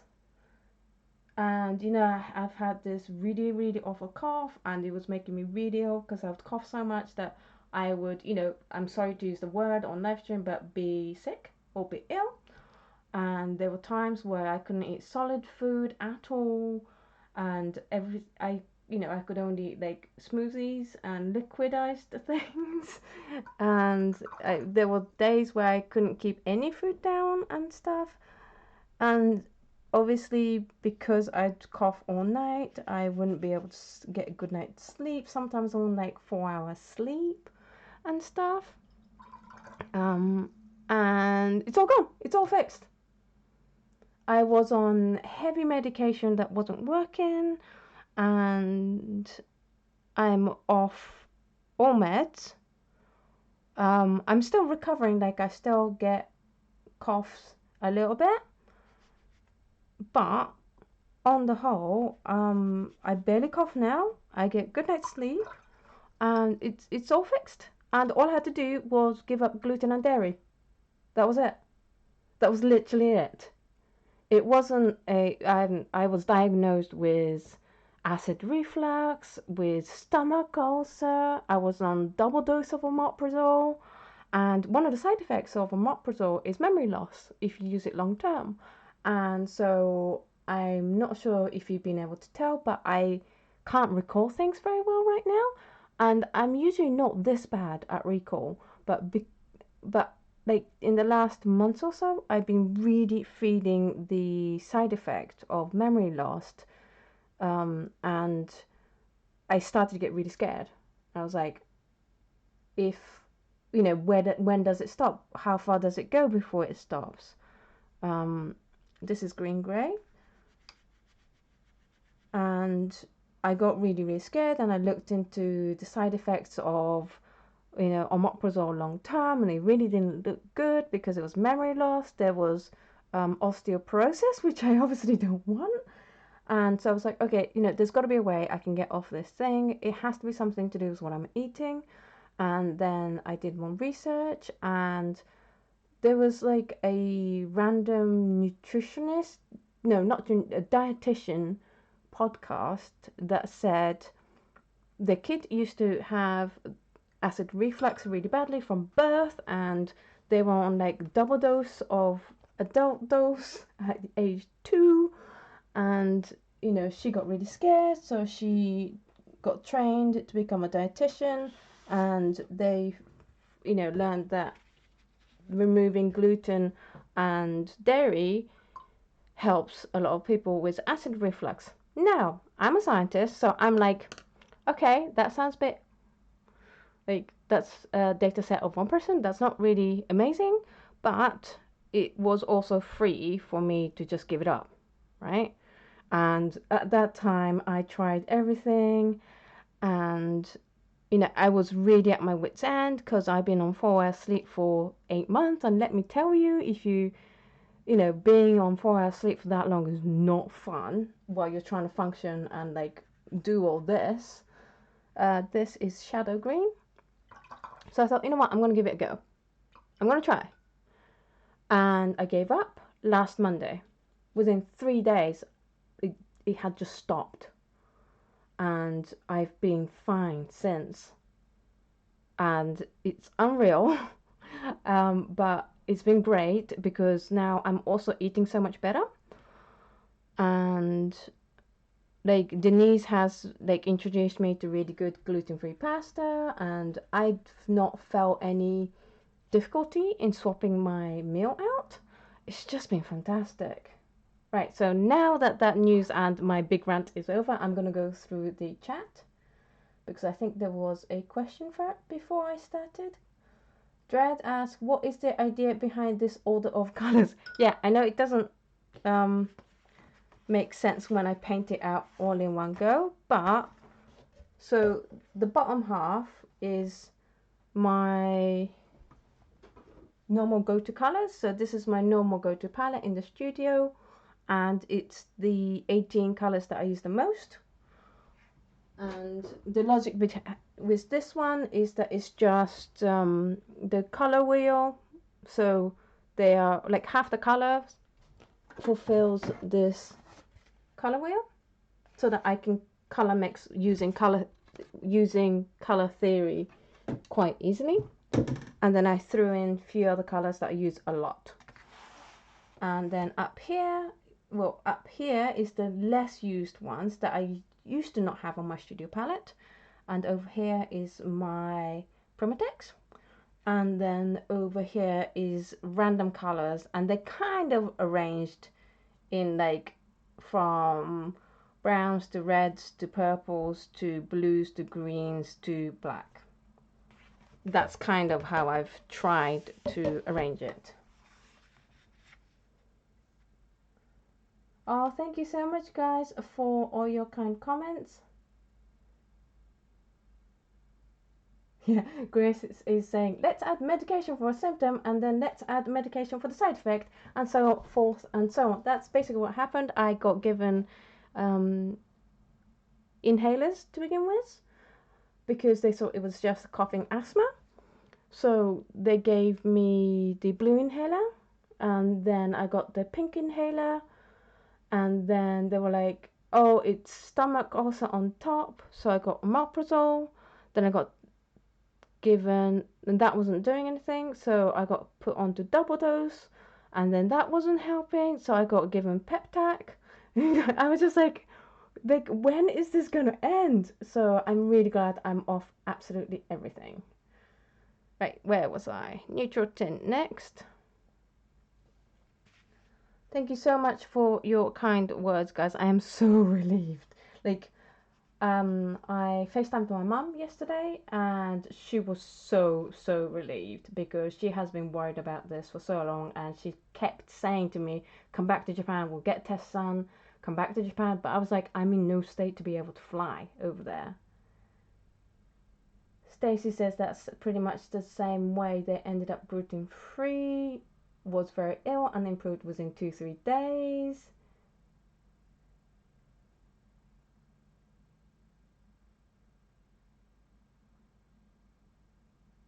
And you know I've had this really, really awful cough, and it was making me really ill because I would cough so much that I would, I'm sorry to use the word on live stream, but be sick or be ill. And there were times where I couldn't eat solid food at all, and I could only like smoothies and liquidized things, and there were days where I couldn't keep any food down and stuff. And obviously, because I'd cough all night, I wouldn't be able to get a good night's sleep. Sometimes on like 4 hours sleep and stuff. And it's all gone. It's all fixed. I was on heavy medication that wasn't working, and I'm off all meds. I'm still recovering, like I still get coughs a little bit, but on the whole, I barely cough now. I get good night's sleep, and it's all fixed. And all I had to do was give up gluten and dairy. That was it. That was literally it. It wasn't I was diagnosed with acid reflux, with stomach ulcer. I was on double dose of omeprazole, and one of the side effects of omeprazole is memory loss if you use it long term. And so I'm not sure if you've been able to tell, but I can't recall things very well right now. And I'm usually not this bad at recall, but like in the last month or so, I've been really feeling the side effect of memory loss, and I started to get really scared. I was like, if when does it stop? How far does it go before it stops? This is green gray, and I got really, really scared, and I looked into the side effects of omeprazole long term, and it really didn't look good because it was memory loss. There was osteoporosis, which I obviously don't want. And so I was like, okay, there's got to be a way I can get off this thing. It has to be something to do with what I'm eating. And then I did more research, and there was like a random nutritionist, no, not a dietitian podcast that said the kid used to have acid reflux really badly from birth, and they were on like double dose of adult dose at age 2, and she got really scared, so she got trained to become a dietitian, and they learned that removing gluten and dairy helps a lot of people with acid reflux. Now I'm a scientist, so I'm like, okay, that sounds a bit like that's a data set of one person. That's not really amazing, but it was also free for me to just give it up, right? And at that time, I tried everything, and I was really at my wit's end because I've been on 4 hours sleep for 8 months. And let me tell you, if being on 4 hours sleep for that long is not fun while you're trying to function and like do all this. This is shadow green. So I thought, you know what, I'm going to give it a go. I'm going to try. And I gave up last Monday. Within 3 days, it had just stopped. And I've been fine since. And it's unreal. But it's been great because now I'm also eating so much better. And like Denise has like introduced me to really good gluten-free pasta, and I've not felt any difficulty in swapping my meal out. It's just been fantastic. Right, so now that that news and my big rant is over, I'm going to go through the chat because I think there was a question for it before I started. Dread asks, what is the idea behind this order of colors? Yeah, I know it doesn't make sense when I paint it out all in one go, but so the bottom half is my normal go-to colors. So this is my normal go-to palette in the studio, and it's the 18 colors that I use the most. And the logic with this one is that it's just the color wheel, so they are like half the color fulfills this color wheel, so that I can color mix using color theory quite easily. And then I threw in a few other colors that I use a lot. And then up here is the less used ones that I used to not have on my studio palette. And over here is my Primotex. And then over here is random colors, and they're kind of arranged in like from browns to reds to purples to blues to greens to black. That's kind of how I've tried to arrange it. Oh, thank you so much, guys, for all your kind comments. Yeah, Grace is saying, let's add medication for a symptom, and then let's add medication for the side effect, and so forth and so on. That's basically what happened. I got given inhalers to begin with because they thought it was just coughing asthma. So they gave me the blue inhaler, and then I got the pink inhaler, and then they were like, oh, it's stomach ulcer on top, so I got omeprazole. Then I got given, and that wasn't doing anything, so I got put onto double dose, and then that wasn't helping, so I got given Peptac. I was just like, when is this gonna end? So I'm really glad I'm off absolutely everything. Right, where was I? Neutral tint next. Thank you so much for your kind words, guys. I am so relieved. Like, I FaceTimed my mum yesterday, and she was so relieved because she has been worried about this for so long, and she kept saying to me, "Come back to Japan. We'll get tests done. Come back to Japan." But I was like, I'm in no state to be able to fly over there. Stacy says that's pretty much the same way they ended up gluten free. Was very ill and improved within 2-3 days.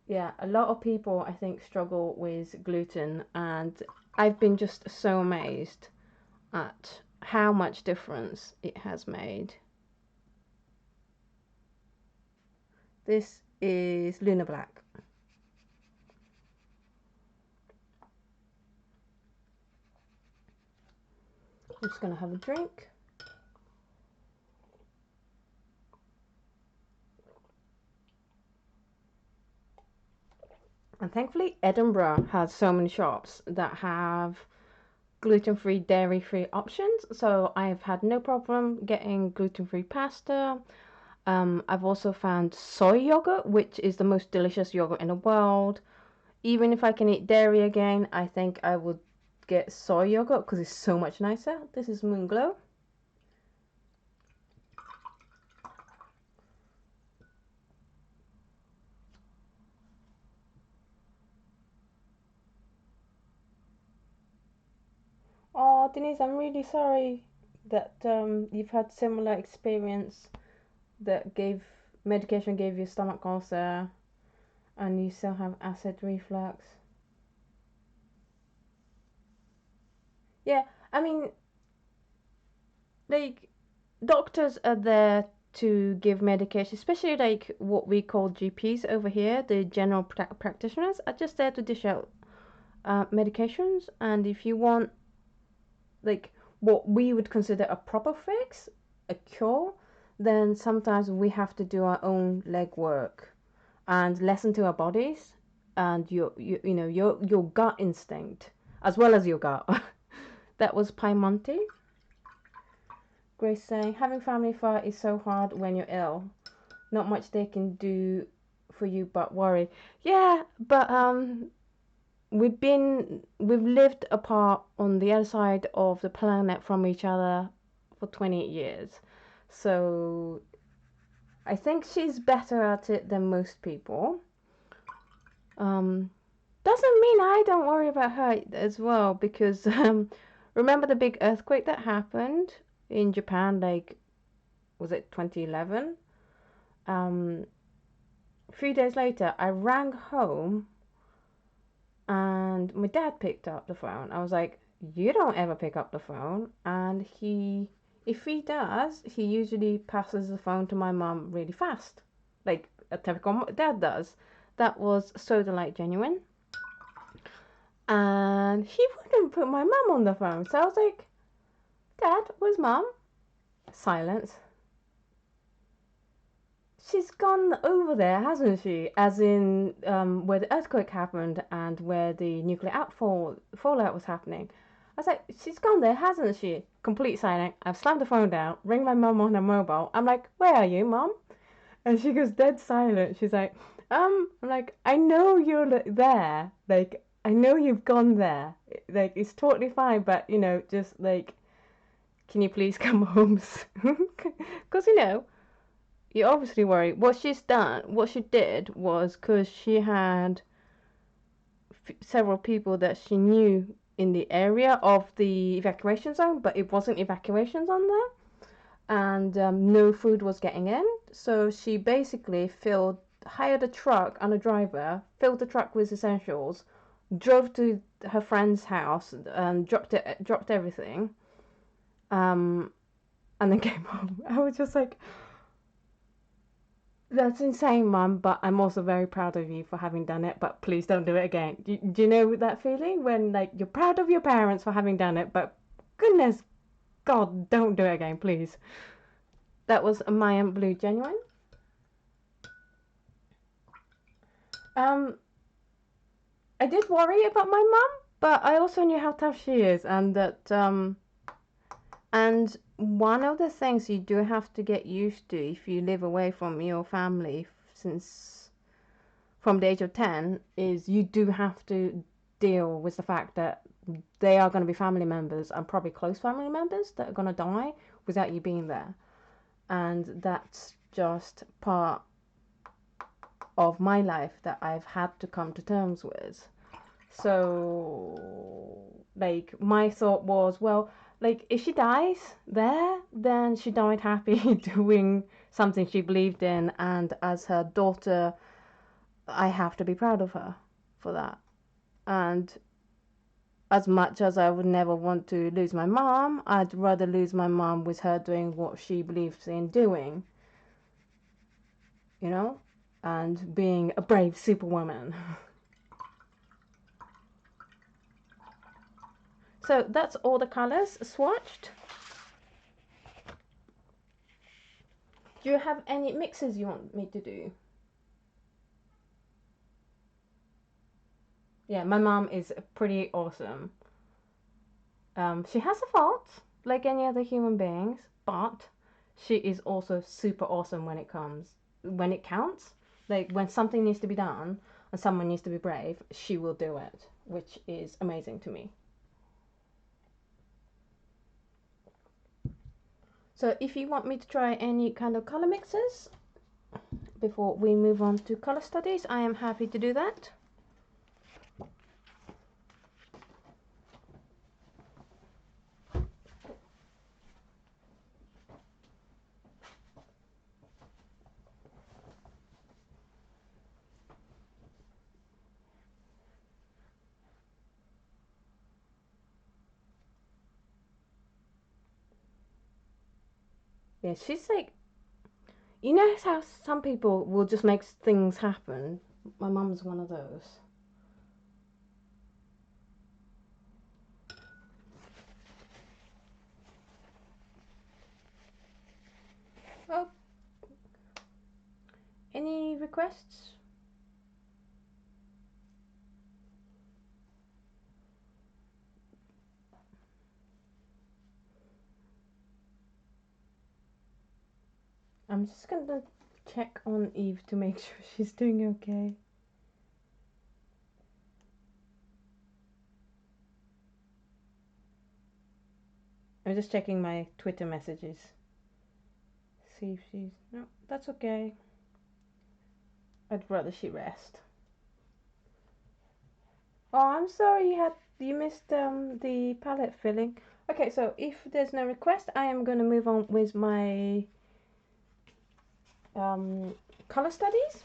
Yeah, a lot of people I think struggle with gluten, and I've been just so amazed at how much difference it has made. This is Luna Black. I'm just going to have a drink. And thankfully Edinburgh has so many shops that have gluten-free, dairy-free options, so I've had no problem getting gluten-free pasta. I've also found soy yogurt, which is the most delicious yogurt in the world. Even if I can eat dairy again, I think I would get soy yogurt because it's so much nicer. This is Moon Glow. Oh, Denise, I'm really sorry that you've had similar experience, that medication gave you stomach ulcer and you still have acid reflux. Yeah, I mean, like, doctors are there to give medication, especially like what we call GPs over here. The general practitioners are just there to dish out medications, and if you want like what we would consider a proper fix, a cure, then sometimes we have to do our own legwork and listen to our bodies and your gut instinct as well as your gut. That was Piemonte. Grace saying, having family far is so hard when you're ill. Not much they can do for you but worry. Yeah, but we've lived apart on the other side of the planet from each other for 28 years. So I think she's better at it than most people. Doesn't mean I don't worry about her as well, because remember the big earthquake that happened in Japan, like, was it 2011? 3 days later, I rang home and my dad picked up the phone. I was like, you don't ever pick up the phone. And if he does, he usually passes the phone to my mum really fast, like a typical dad does. That was Rhodonite Genuine. And he wouldn't put my mum on the phone. So I was like, Dad, where's mum? Silence. She's gone over there, hasn't she? As in where the earthquake happened and where the nuclear fallout was happening. I was like, she's gone there, hasn't she? Complete silence. I've slammed the phone down, ring my mum on her mobile. I'm like, where are you, mum? And she goes dead silent. She's like, I'm like, I know you're there. Like, I know you've gone there. Like, it's totally fine, but, just like, can you please come home? Because, you're obviously worried. What she did was, because she had several people that she knew in the area of the evacuation zone, but it wasn't evacuation zone there, and no food was getting in. So she basically hired a truck and a driver, filled the truck with essentials, drove to her friend's house and dropped everything. and then came home. I was just like, that's insane, Mum, but I'm also very proud of you for having done it, but please don't do it again. Do you know that feeling when, like, you're proud of your parents for having done it, but goodness God, don't do it again, please. That was a Mayan Blue Genuine. I did worry about my mum, but I also knew how tough she is, and that, and one of the things you do have to get used to if you live away from your family since from the age of 10 is you do have to deal with the fact that they are going to be family members and probably close family members that are going to die without you being there. And that's just part of my life that I've had to come to terms with. So, like, my thought was, well, like, if she dies there, then she died happy doing something she believed in, and as her daughter, I have to be proud of her for that. And as much as I would never want to lose my mom, I'd rather lose my mom with her doing what she believes in doing, you know, and being a brave superwoman. So that's all the colors swatched. Do you have any mixes you want me to do? Yeah, my mom is pretty awesome. She has a fault, like any other human beings, but she is also super awesome when it counts. Like when something needs to be done and someone needs to be brave, she will do it, which is amazing to me. So if you want me to try any kind of color mixes before we move on to color studies, I am happy to do that. Yeah, she's like, you know how some people will just make things happen? My mum's one of those. Oh, any requests? I'm just gonna check on Eve to make sure she's doing okay. I'm just checking my Twitter messages. See if she's... No, that's okay. I'd rather she rest. Oh, I'm sorry you missed the palette filling. Okay, so if there's no request, I am gonna move on with my color studies.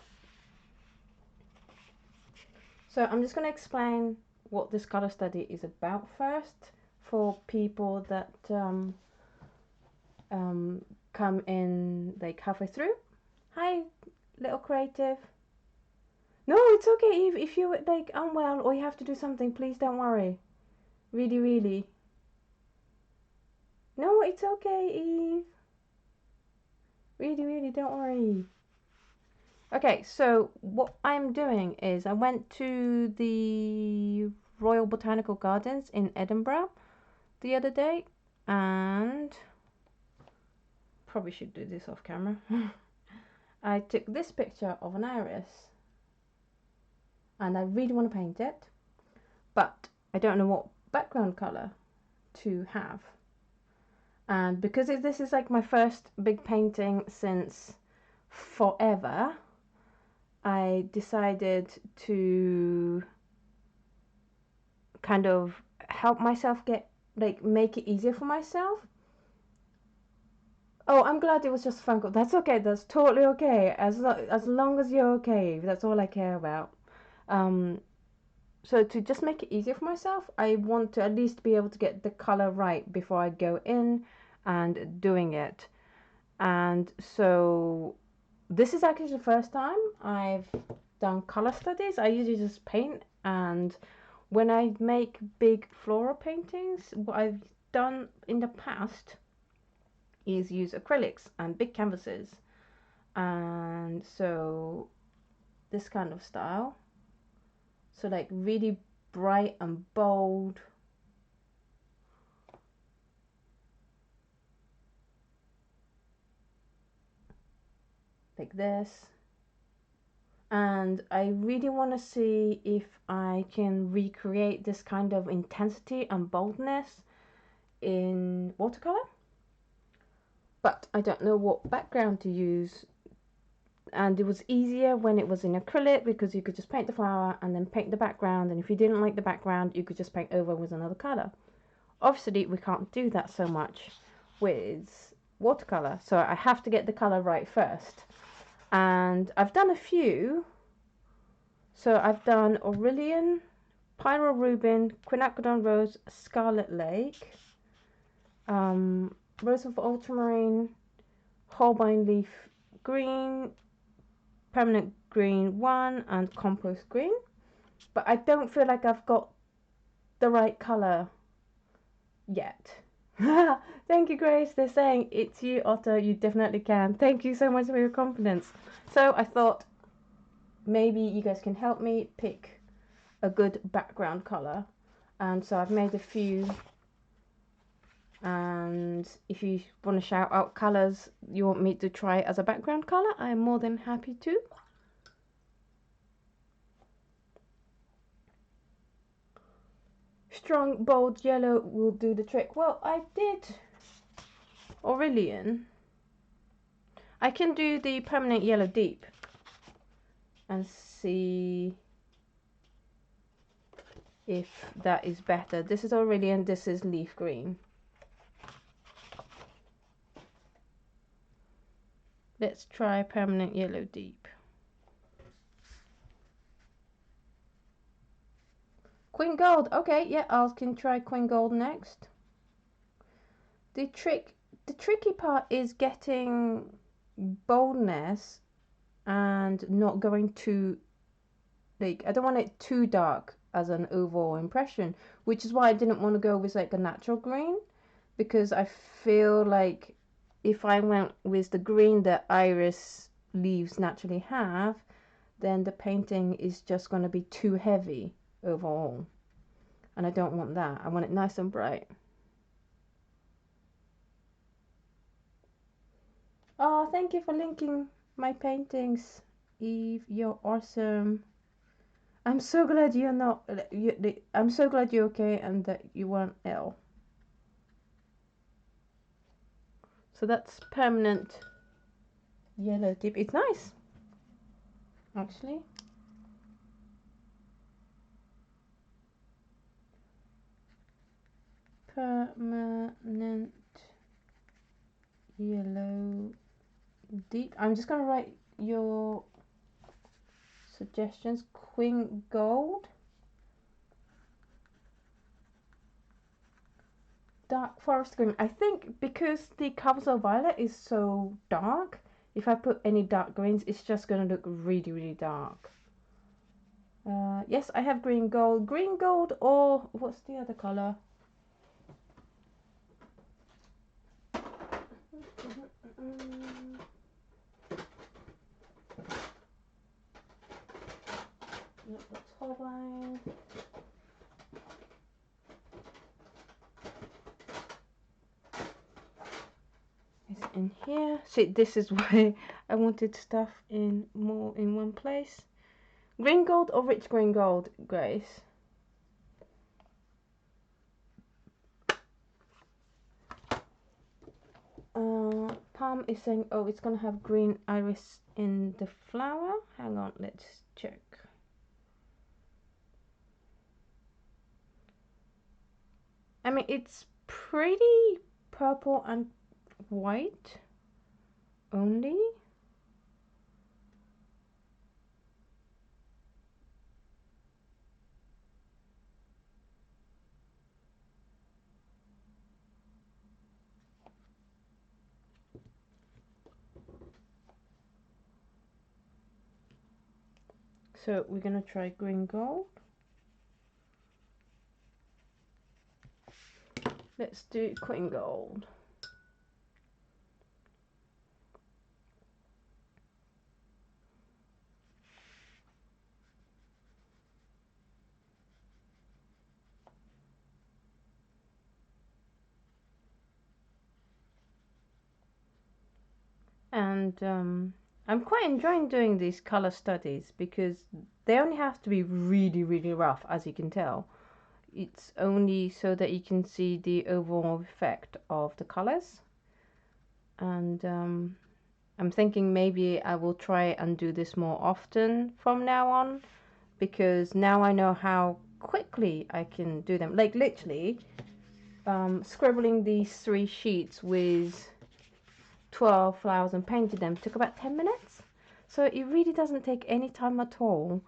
So I'm just gonna explain what this color study is about first for people that come in like halfway through. Hi, little creative. No, it's okay, Eve. If you're like unwell or you have to do something, please don't worry. Really, really. No, it's okay, Eve. Really, really, don't worry. Okay, so what I'm doing is I went to the Royal Botanical Gardens in Edinburgh the other day, and probably should do this off camera. I took this picture of an iris, and I really want to paint it, but I don't know what background color to have. And because this is like my first big painting since forever, I decided to kind of help myself make it easier for myself. Oh, I'm glad it was just Funko. That's okay. That's totally okay. As long as you're okay, that's all I care about. So to just make it easier for myself, I want to at least be able to get the color right before I go in, and doing it. And so this is actually the first time I've done color studies. I usually just paint, and when I make big floral paintings, what I've done in the past is use acrylics and big canvases, and so this kind of style, so like really bright and bold, like this. And I really want to see if I can recreate this kind of intensity and boldness in watercolor, but I don't know what background to use. And it was easier when it was in acrylic because you could just paint the flower and then paint the background, and if you didn't like the background you could just paint over with another color. Obviously we can't do that so much with watercolor, so I have to get the color right first. And I've done a few. So I've done Vermillion, Pyro, Reuben, Quinacridone Rose, Scarlett Lake, Rose of Ultramarine, Holbein Leaf Green, Permanent Green 1, and Compost Green. But I don't feel like I've got the right colour yet. Thank you, Grace. They're saying, it's you, Otto. You definitely can. Thank you so much for your confidence. So I thought maybe you guys can help me pick a good background color, and so I've made a few, and if you want to shout out colors you want me to try as a background color, I'm more than happy to. Strong bold yellow will do the trick. Well, I did Aurelian. I can do the permanent yellow deep and see if that is better. This is Aurelian, this is leaf green. Let's try permanent yellow deep. Queen Gold, okay, yeah, I can try Queen Gold next. The tricky part is getting boldness and not going too, like, I don't want it too dark as an overall impression, which is why I didn't want to go with like a natural green, because I feel like if I went with the green that iris leaves naturally have, then the painting is just going to be too heavy overall, and I don't want that. I want it nice and bright. Oh, thank you for linking my paintings, Eve. You're awesome. I'm so glad you're not. I'm so glad you're okay and that you weren't ill. So that's permanent yellow dip. It's nice, actually. Permanent yellow deep. I'm just gonna write your suggestions. Queen Gold, dark forest green. I think because the Cobalt Violet is so dark, if I put any dark greens, it's just gonna look really, really dark. Yes, I have green gold. Green gold, or what's the other color? That's Holbein. It's in here. See, this is why I wanted stuff in more in one place. Green gold or rich green gold, Grace? Palm is saying, oh, it's gonna have green iris in the flower. Hang on, let's check. I mean, it's pretty purple and white only. So we're gonna try green gold. Let's do Queen Gold. And I'm quite enjoying doing these color studies because they only have to be really, really rough, as you can tell. It's only so that you can see the overall effect of the colors. And I'm thinking maybe I will try and do this more often from now on, because now I know how quickly I can do them. Like literally, scribbling these 3 sheets with 12 flowers and painting them took about 10 minutes. So it really doesn't take any time at all,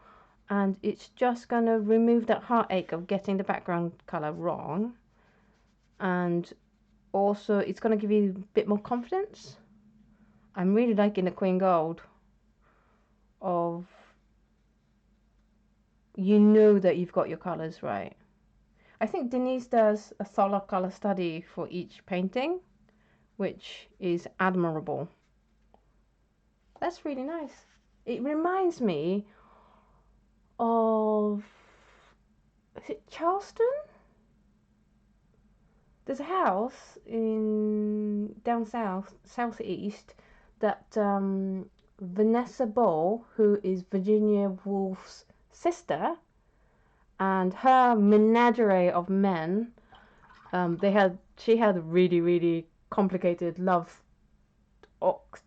and it's just gonna remove that heartache of getting the background color wrong, and also it's gonna give you a bit more confidence. I'm really liking the Queen Gold of, you know that you've got your colors right. I think Denise does a thorough color study for each painting, which is admirable. That's really nice. It reminds me of, is it Charleston? There's a house in down southeast, that Vanessa Ball, who is Virginia Woolf's sister, and her menagerie of men, she had a really, really complicated love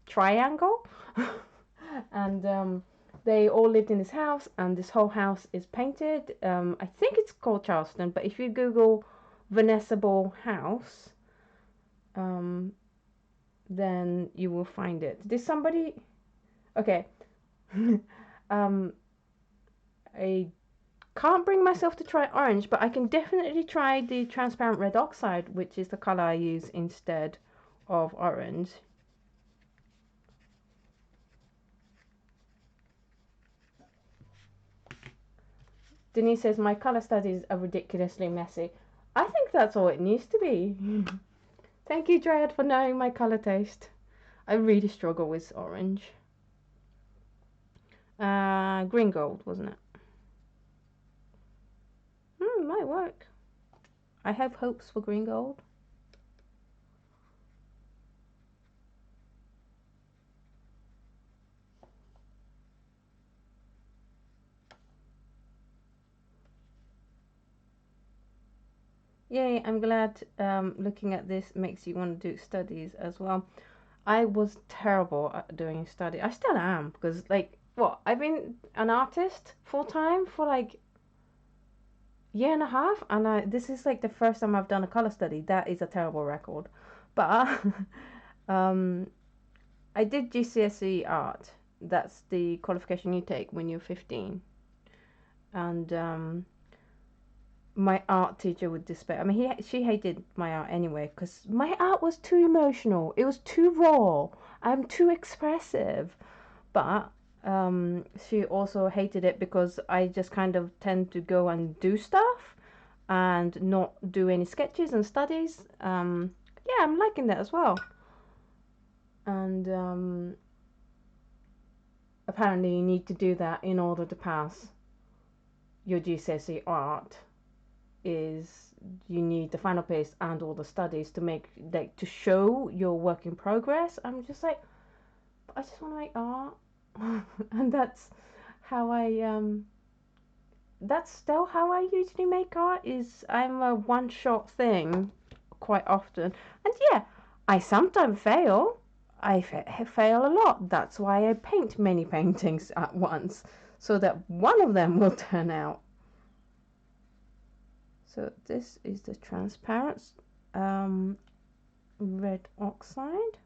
triangle. And they all lived in this house, and this whole house is painted. I think it's called Charleston, but if you Google Vanessa Ball house, then you will find it. Did somebody? Okay. I can't bring myself to try orange, but I can definitely try the transparent red oxide, which is the color I use instead of orange. Denise says my color studies are ridiculously messy. I think that's all it needs to be. Thank you, Dryad, for knowing my color taste. I really struggle with orange. Green gold, wasn't it? Might work. I have hopes for green gold. Yay, I'm glad looking at this makes you want to do studies as well. I was terrible at doing study. I still am, because like, what? I've been an artist full time for like year and a half, and this is like the first time I've done a color study. That is a terrible record. But I did GCSE art. That's the qualification you take when you're 15. And my art teacher would despair. I mean, she hated my art anyway, because my art was too emotional. It was too raw. I'm too expressive. But she also hated it because I just kind of tend to go and do stuff and not do any sketches and studies. Yeah, I'm liking that as well. And apparently you need to do that in order to pass your GCSE art. Is you need the final piece and all the studies to make, like, to show your work in progress. I'm just like, I just want to make art. And that's how that's still how I usually make art. Is I'm a one-shot thing quite often, and yeah, I sometimes fail. I fail a lot. That's why I paint many paintings at once, so that one of them will turn out. So this is the transparent red oxide.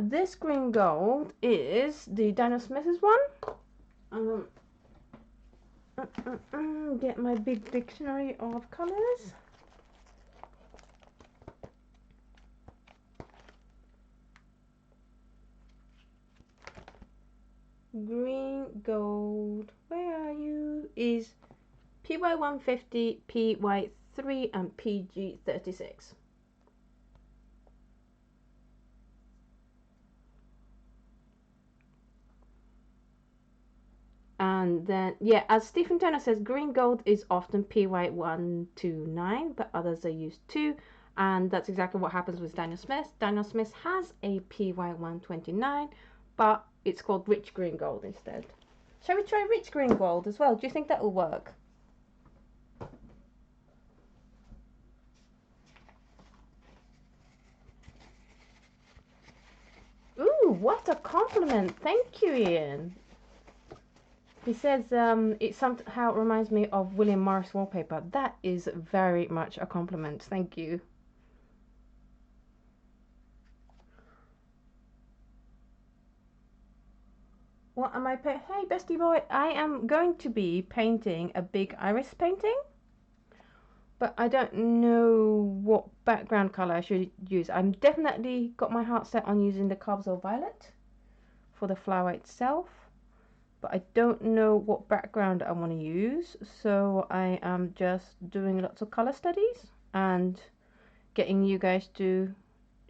This green gold is the Dino Smith's one. Get my big dictionary of colors. green gold, where are you, is PY150, PY3 and PG36. And then, yeah, as Stephen Turner says, green gold is often PY129, but others are used too. And that's exactly what happens with Daniel Smith. Daniel Smith has a PY129, but it's called rich green gold instead. Shall we try rich green gold as well? Do you think that will work? Ooh, what a compliment. Thank you, Ian. He says it somehow reminds me of William Morris wallpaper. That is very much a compliment. Thank you. What am I painting? Hey, bestie boy, I am going to be painting a big iris painting, but I don't know what background color I should use. I'm definitely got my heart set on using the Cobalt Violet for the flower itself, but I don't know what background I want to use, so I am just doing lots of color studies and getting you guys to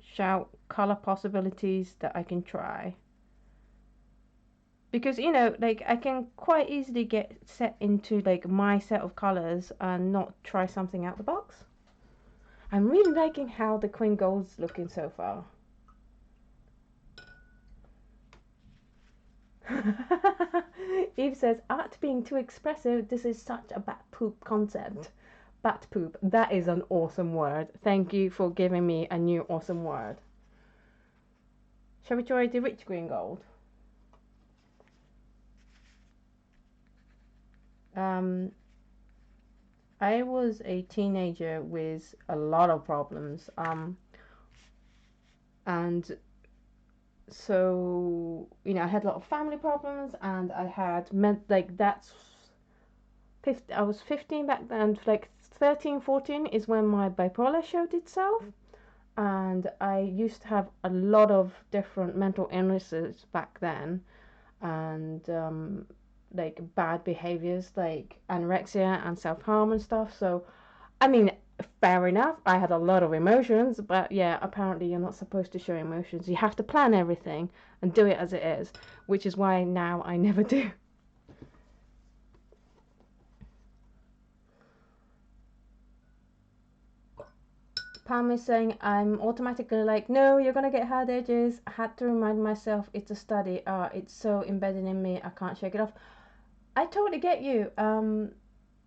shout color possibilities that I can try. Because, you know, like, I can quite easily get set into like my set of colors and not try something out the box. I'm really liking how the Queen Gold's looking so far. Eve says, art being too expressive, this is such a bat poop concept. Bat poop, that is an awesome word. Thank you for giving me a new awesome word. Shall we try the rich green gold? I was a teenager with a lot of problems, and so, you know, I had a lot of family problems, and I had meant like that's 50, I was 15 back then, like 13, 14 is when my bipolar showed itself, and I used to have a lot of different mental illnesses back then, and like bad behaviors like anorexia and self-harm and stuff. So I mean, fair enough, I had a lot of emotions, but yeah, apparently you're not supposed to show emotions. You have to plan everything and do it as it is, which is why now I never do. Pam is saying I'm automatically like, no, you're gonna get hard edges. I had to remind myself it's a study. It's so embedded in me, I can't shake it off. I totally get you.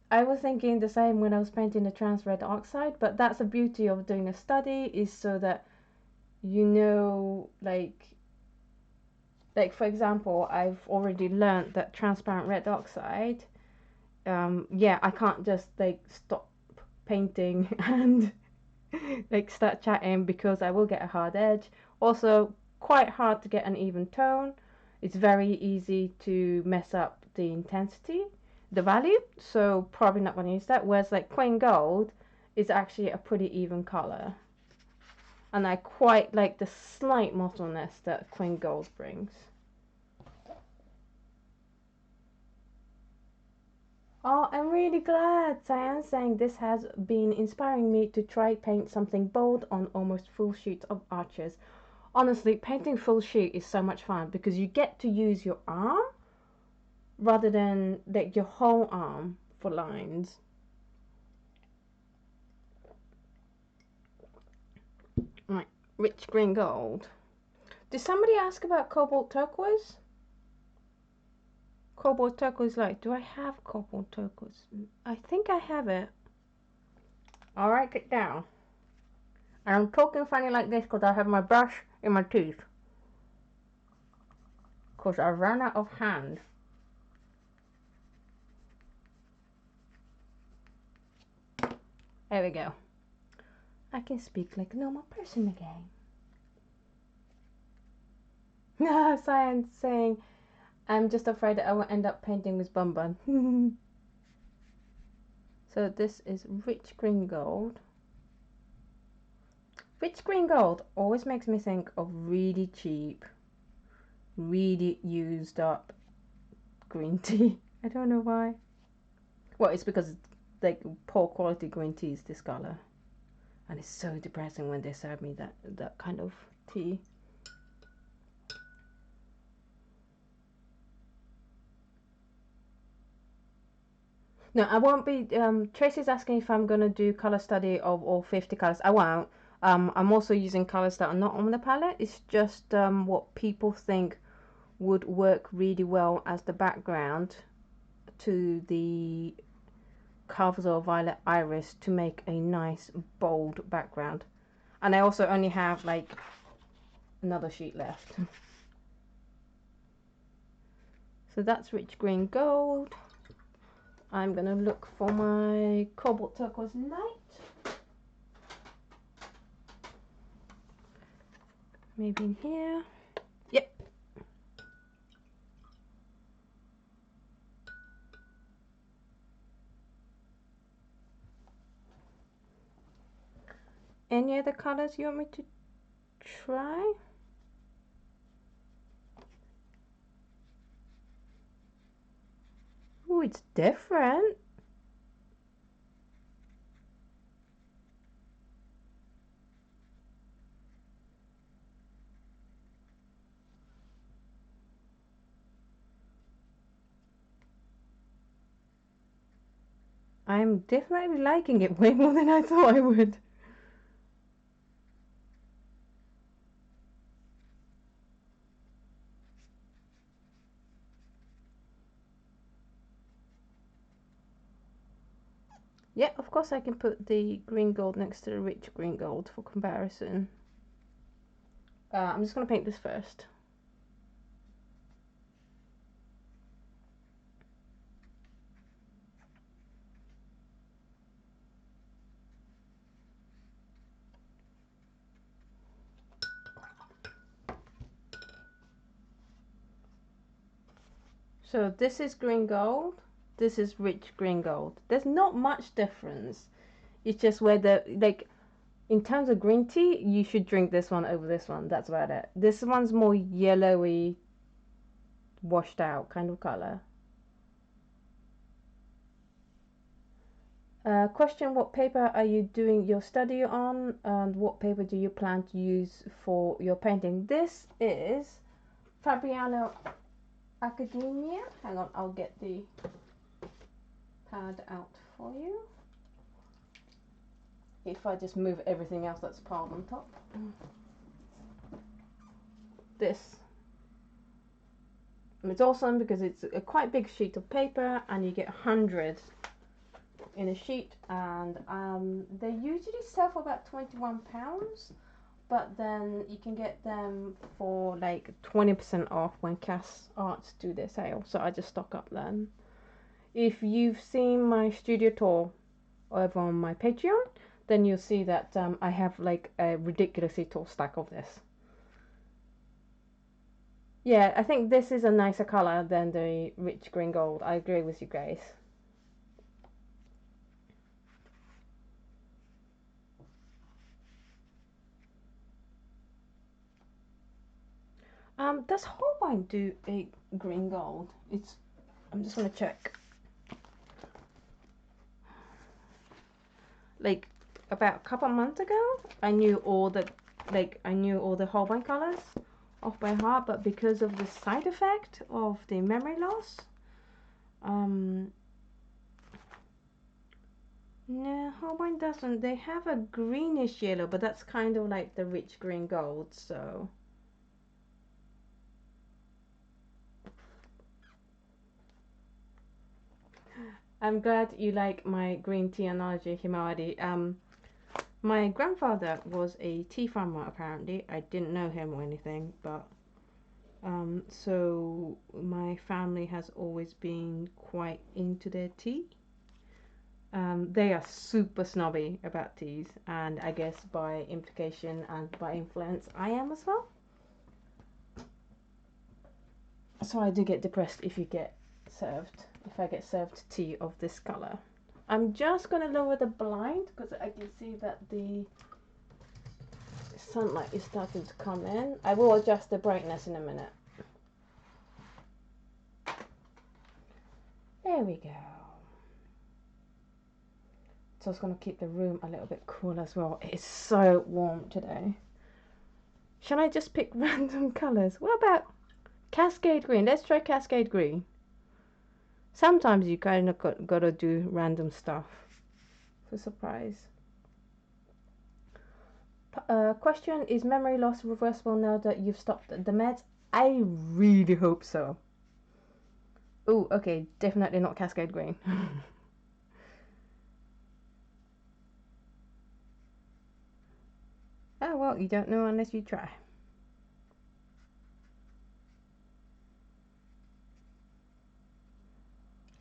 I was thinking the same when I was painting the trans red oxide, but that's the beauty of doing a study, is so that you know, like for example, I've already learned that transparent red oxide, yeah, I can't just like stop painting and like start chatting because I will get a hard edge. Also, quite hard to get an even tone. It's very easy to mess up the intensity, the value, so probably not going to use that. Whereas like Queen Gold is actually a pretty even color, and I quite like the slight mottleness that Queen Gold brings. Oh, I'm really glad. Cyan's saying this has been inspiring me to try paint something bold on almost full sheets of arches. Honestly, painting full sheet is so much fun because you get to use your arm rather than like your whole arm for lines. Right, rich green gold. Did somebody ask about Cobalt Turquoise? Cobalt Turquoise light. Do I have Cobalt Turquoise? I think I have it. I'll write it down. And I'm talking funny like this because I have my brush in my teeth. Because I ran out of hand. There we go. I can speak like a normal person again. No, Science saying, I'm just afraid that I will end up painting with Bun Bun. So this is rich green gold. Rich green gold always makes me think of really cheap, really used up green tea. I don't know why. Well, it's because it's like poor quality green tea is this color. And it's so depressing when they serve me that kind of tea. No, I won't be. Tracy's asking if I'm gonna do color study of all 50 colors. I won't. I'm also using colors that are not on the palette. It's just what people think would work really well as the background to the Carves or Violet Iris to make a nice bold background. And I also only have like another sheet left. So that's Rich Green Gold. I'm gonna look for my Cobalt Turquoise Light. Maybe in here. Yep. Any other colors you want me to try? Oh, it's different. I'm definitely liking it way more than I thought I would. Yeah, of course I can put the green gold next to the rich green gold for comparison. I'm just going to paint this first. So this is green gold, this is rich green gold. There's not much difference. It's just whether, like, in terms of green tea, you should drink this one over this one. That's about it. This one's more yellowy, washed out kind of color. Question, what paper are you doing your study on, and what paper do you plan to use for your painting? This is Fabriano Academia. Hang on, I'll get the pad out for you. If I just move everything else that's piled on top. This. And it's awesome because it's a quite big sheet of paper and you get 100 in a sheet, and they usually sell for about £21, but then you can get them for like 20% off when Cass Arts do their sale, so I just stock up then. If you've seen my studio tour over on my Patreon, then you'll see that I have like a ridiculously tall stack of this. Yeah, I think this is a nicer color than the rich green gold. I agree with you guys. Does Holbein do a green gold? I'm just gonna check. Like about a couple months ago, I knew all the Holbein colors off by heart, but because of the side effect of the memory loss, no, Holbein doesn't. They have a greenish yellow, but that's kind of like the rich green gold, so. I'm glad you like my green tea analogy, Himawari. My grandfather was a tea farmer, apparently. I didn't know him or anything, but so my family has always been quite into their tea. They are super snobby about teas, and I guess by implication and by influence, I am as well. So I do get depressed if I get served tea of this color. I'm just going to lower the blind because I can see that the sunlight is starting to come in. I will adjust the brightness in a minute. There we go. So it's going to keep the room a little bit cool as well. It is so warm today. Shall I just pick random colours? What about Cascade Green? Let's try Cascade Green. Sometimes you kind of gotta do random stuff for surprise. Question, is memory loss reversible now that you've stopped the meds? I really hope so. Oh, okay, definitely not Cascade Green. Oh, well, you don't know unless you try.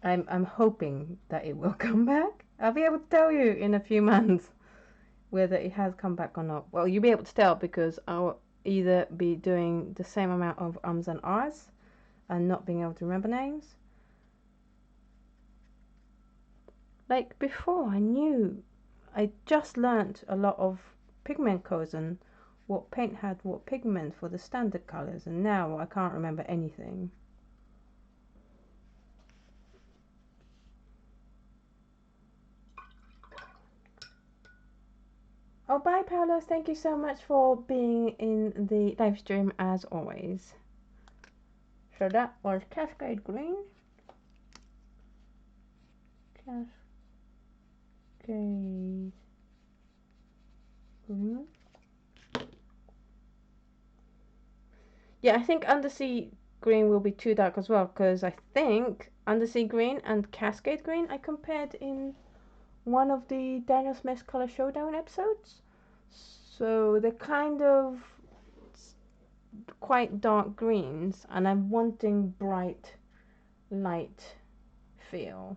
I'm hoping that it will come back. I'll be able to tell you in a few months whether it has come back or not. Well, you'll be able to tell because I'll either be doing the same amount of ums and ahs and not being able to remember names. Like before, I just learnt a lot of pigment codes and what paint had what pigment for the standard colours, and now I can't remember anything. Oh, bye, Paolo. Thank you so much for being in the live stream as always. So that was Cascade Green. Cascade Green. Yeah, I think Undersea Green will be too dark as well, because I think Undersea Green and Cascade Green I compared in one of the Daniel Smith's Color Showdown episodes. So they're kind of quite dark greens, and I'm wanting bright light feel.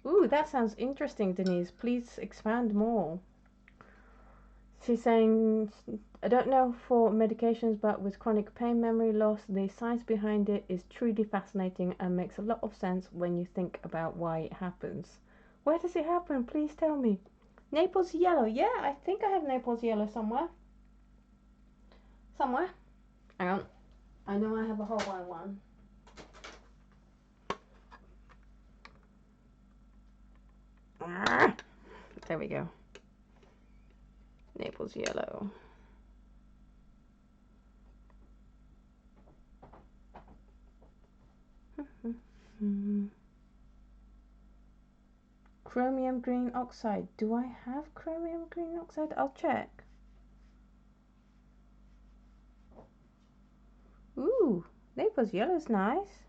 Ooh, that sounds interesting, Denise. Please expand more. She's saying, I don't know for medications, but with chronic pain, memory loss, the science behind it is truly fascinating and makes a lot of sense when you think about why it happens. Where does it happen? Please tell me. Naples yellow. Yeah, I think I have Naples yellow somewhere. Somewhere. Hang on. I know I have a Holbein one. There we go. Naples yellow. Chromium green oxide. Do I have chromium green oxide? I'll check. Ooh, Naples yellow's nice.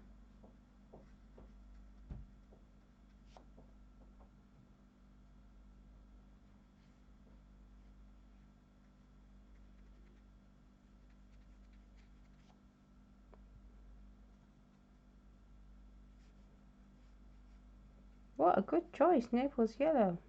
What a good choice, Naples yellow.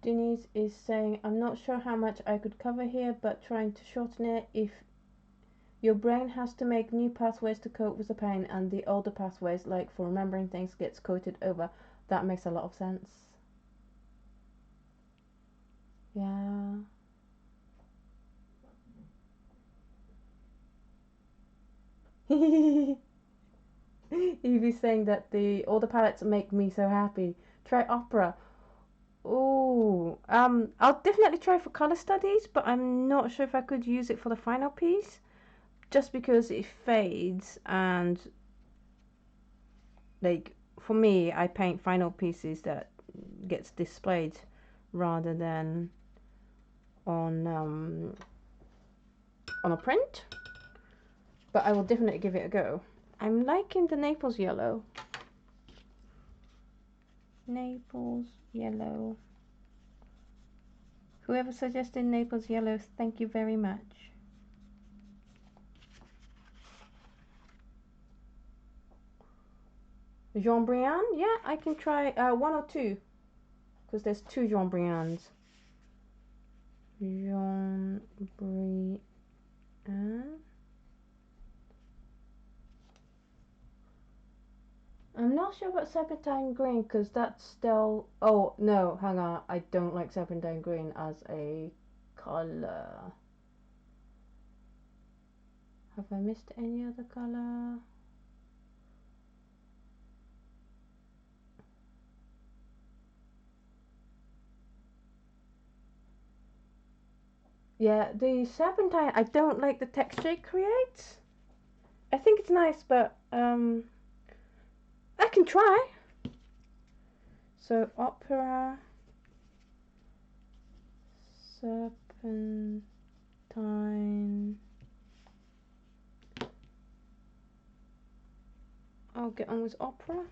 Denise is saying, I'm not sure how much I could cover here, but trying to shorten it. If your brain has to make new pathways to cope with the pain and the older pathways, like for remembering things, gets coated over, that makes a lot of sense. Yeah. Evie's saying that all the palettes make me so happy. Try opera. Ooh, I'll definitely try for color studies, but I'm not sure if I could use it for the final piece, just because it fades and, like, for me, I paint final pieces that gets displayed rather than on a print. But I will definitely give it a go. I'm liking the Naples yellow. Naples yellow. Whoever suggested Naples yellow, thank you very much. Jean Briand? Yeah, I can try one or two, because there's two Jean Briands. Jean Briand. not sure about Serpentine Green because that's still. Oh no, hang on. I don't like Serpentine Green as a color. Have I missed any other color? Yeah, the Serpentine, I don't like the texture it creates. I think it's nice, but I can try. So Opera, Serpentine. I'll get on with Opera.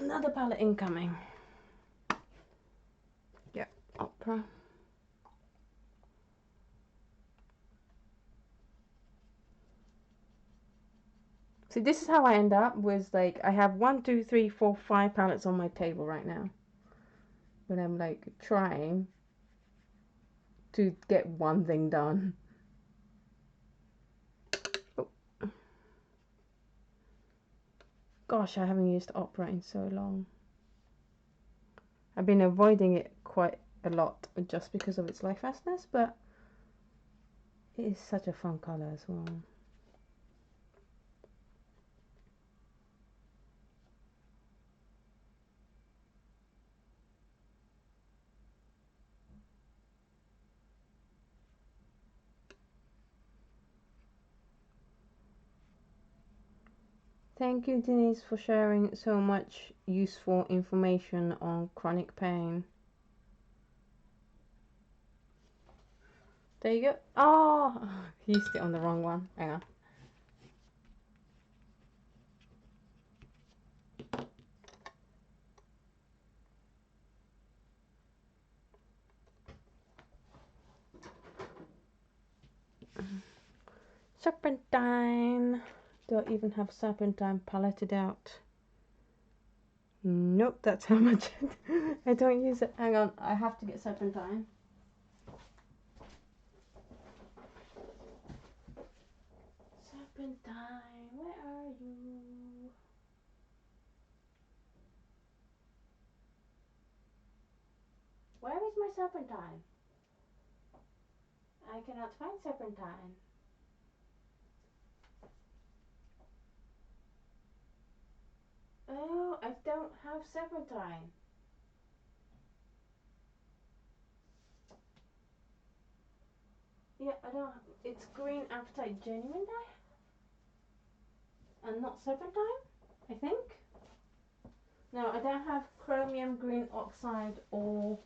Another palette incoming. Yeah, Opera. See, this is how I end up with, like, I have 1, 2, 3, 4, 5 palettes on my table right now. When I'm like trying to get one thing done. Oh. Gosh, I haven't used Opera in so long. I've been avoiding it quite a lot just because of its light fastness, but it is such a fun color as well. Thank you, Denise, for sharing so much useful information on chronic pain. There you go. Oh, he used it on the wrong one. Hang on. Serpentine. Do I even have Serpentine paletted out? Nope, that's how much I don't use it. Hang on, I have to get Serpentine. Serpentine, where are you? Where is my Serpentine? I cannot find Serpentine. Oh, I don't have Serpentine. Yeah, I don't. It's Green Appetite Genuine dye, and not Serpentine, I think. No, I don't have Chromium Green Oxide or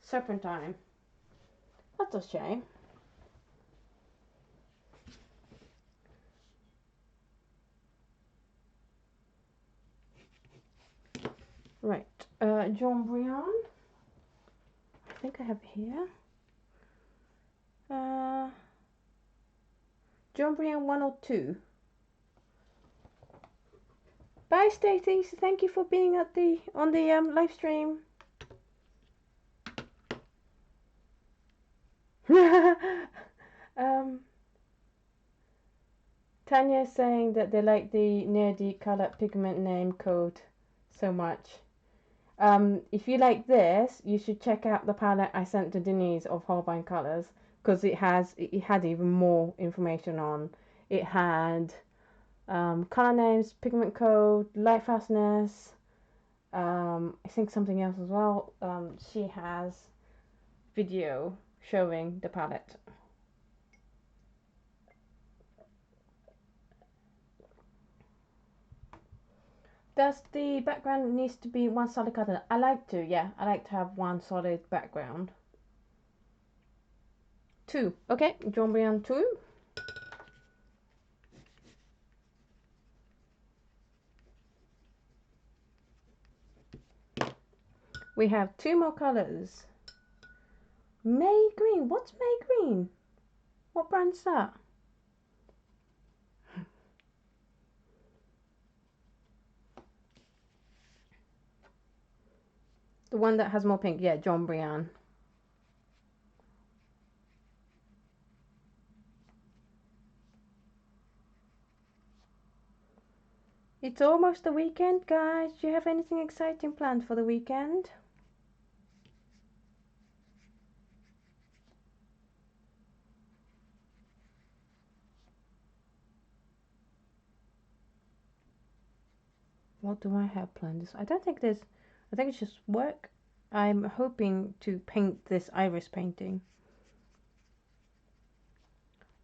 Serpentine. That's a shame. Right, John Brion. I think I have it here. John Brion 102. Bye, Stacey. Thank you for being at on the live stream. Tanya is saying that they like the nerdy color pigment name code so much. If you like this, you should check out the palette I sent to Denise of Holbein colors, because it had even more information on. It had color names, pigment code, light fastness. I think something else as well. She has video showing the palette. Does the background needs to be one solid color? I like to, yeah. I like to have one solid background. 2. Okay, John Brion 2. We have 2 more colors. May Green. What's May Green? What brand's that? The one that has more pink. Yeah, John Brion. It's almost the weekend, guys. Do you have anything exciting planned for the weekend? What do I have planned? I don't think there's... I think it's just work. I'm hoping to paint this iris painting.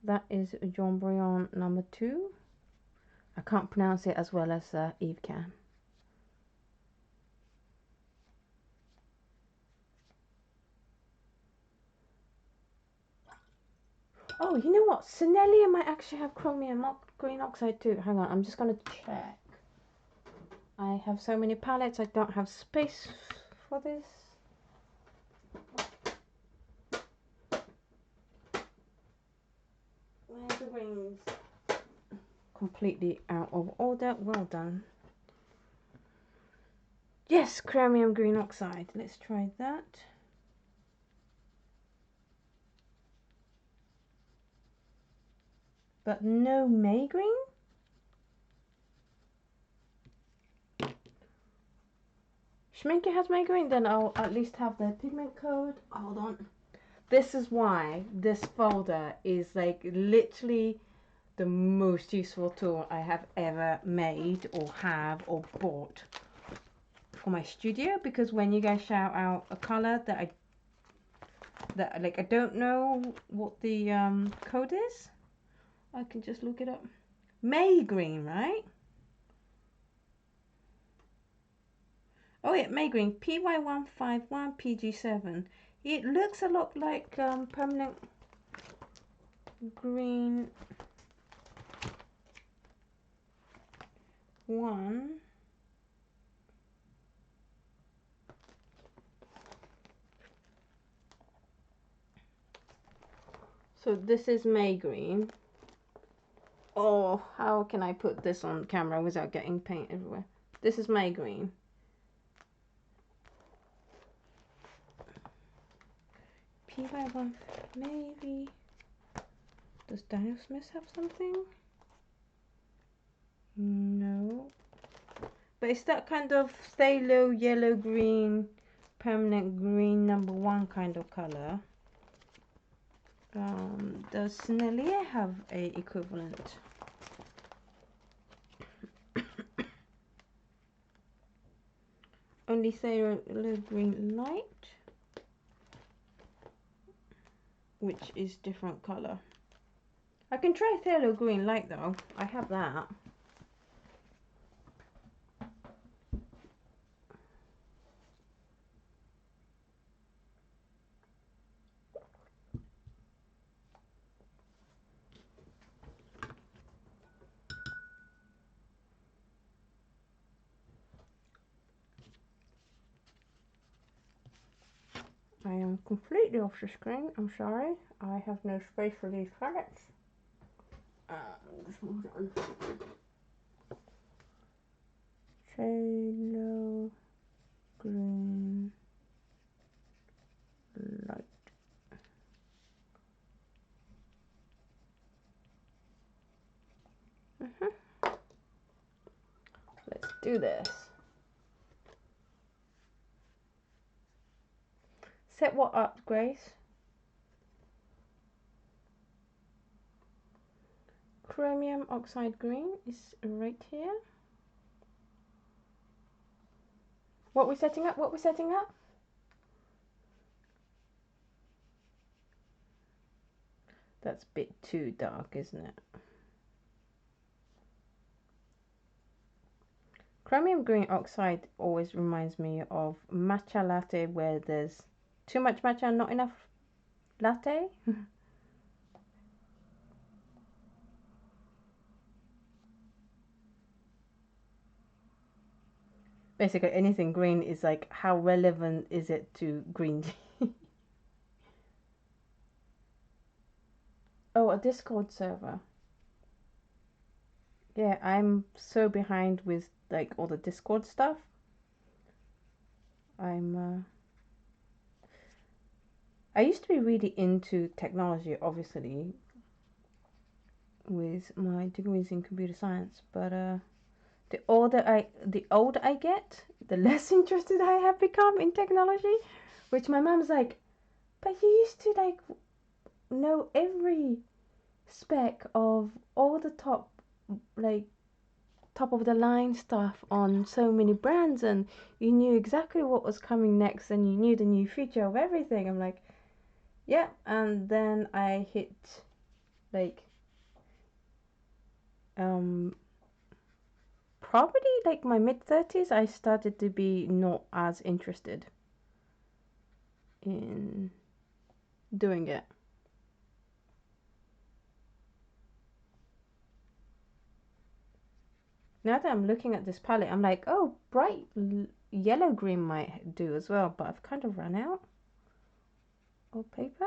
That is John Brion number 2. I can't pronounce it as well as Eve can. Oh, you know what? Senellia might actually have chromium green oxide too. Hang on, I'm just going to check. I have so many palettes, I don't have space for this. Where's the rings? Completely out of order. Well done. Yes, chromium green oxide. Let's try that. But no May green? Schminke has May green, then I'll at least have the pigment code. Hold on. This is why this folder is like literally the most useful tool I have ever made or have or bought for my studio, because when you guys shout out a color that I don't know what the code is, I can just look it up. May green, right? Oh yeah, May green, PY151 PG7. It looks a lot like permanent green 1. So this is May green. Oh, how can I put this on camera without getting paint everywhere? This is May green. PY1, maybe. Does Daniel Smith have something? No. But it's that kind of phthalo yellow green, permanent green number 1 kind of color. Does Senellia have a equivalent? Only phthalo green light, which is different color. I can try phthalo green light though. I have that. I am completely off the screen. I'm sorry. I have no space for these palettes. Just move it on. Phthalo green light. Let's do this. Set what up, Grace? Chromium oxide green is right here. What we're setting up? What we're setting up? That's a bit too dark, isn't it? Chromium green oxide always reminds me of matcha latte, where there's too much matcha and not enough latte. Basically, anything green is like, how relevant is it to green tea? Oh, a Discord server. Yeah, I'm so behind with like all the Discord stuff. I used to be really into technology, obviously, with my degrees in computer science, but the older I get, the less interested I have become in technology. Which my mom's like, but you used to like know every spec of all the top of the line stuff on so many brands, and you knew exactly what was coming next, and you knew the new feature of everything. I'm like, yeah. And then I hit like probably like my mid-30s, I started to be not as interested in doing it. Now that I'm looking at this palette, I'm like, oh, bright yellow green might do as well, but I've kind of run out of paper.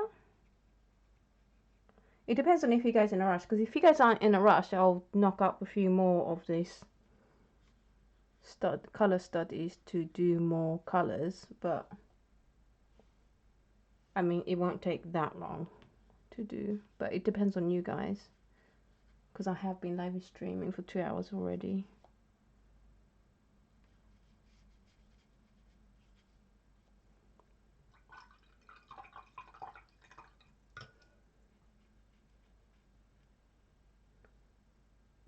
It depends on if you guys are in a rush, because if you guys aren't in a rush, I'll knock up a few more of these color studies to do more colors, but I mean, it won't take that long to do, but it depends on you guys, because I have been live streaming for 2 hours already.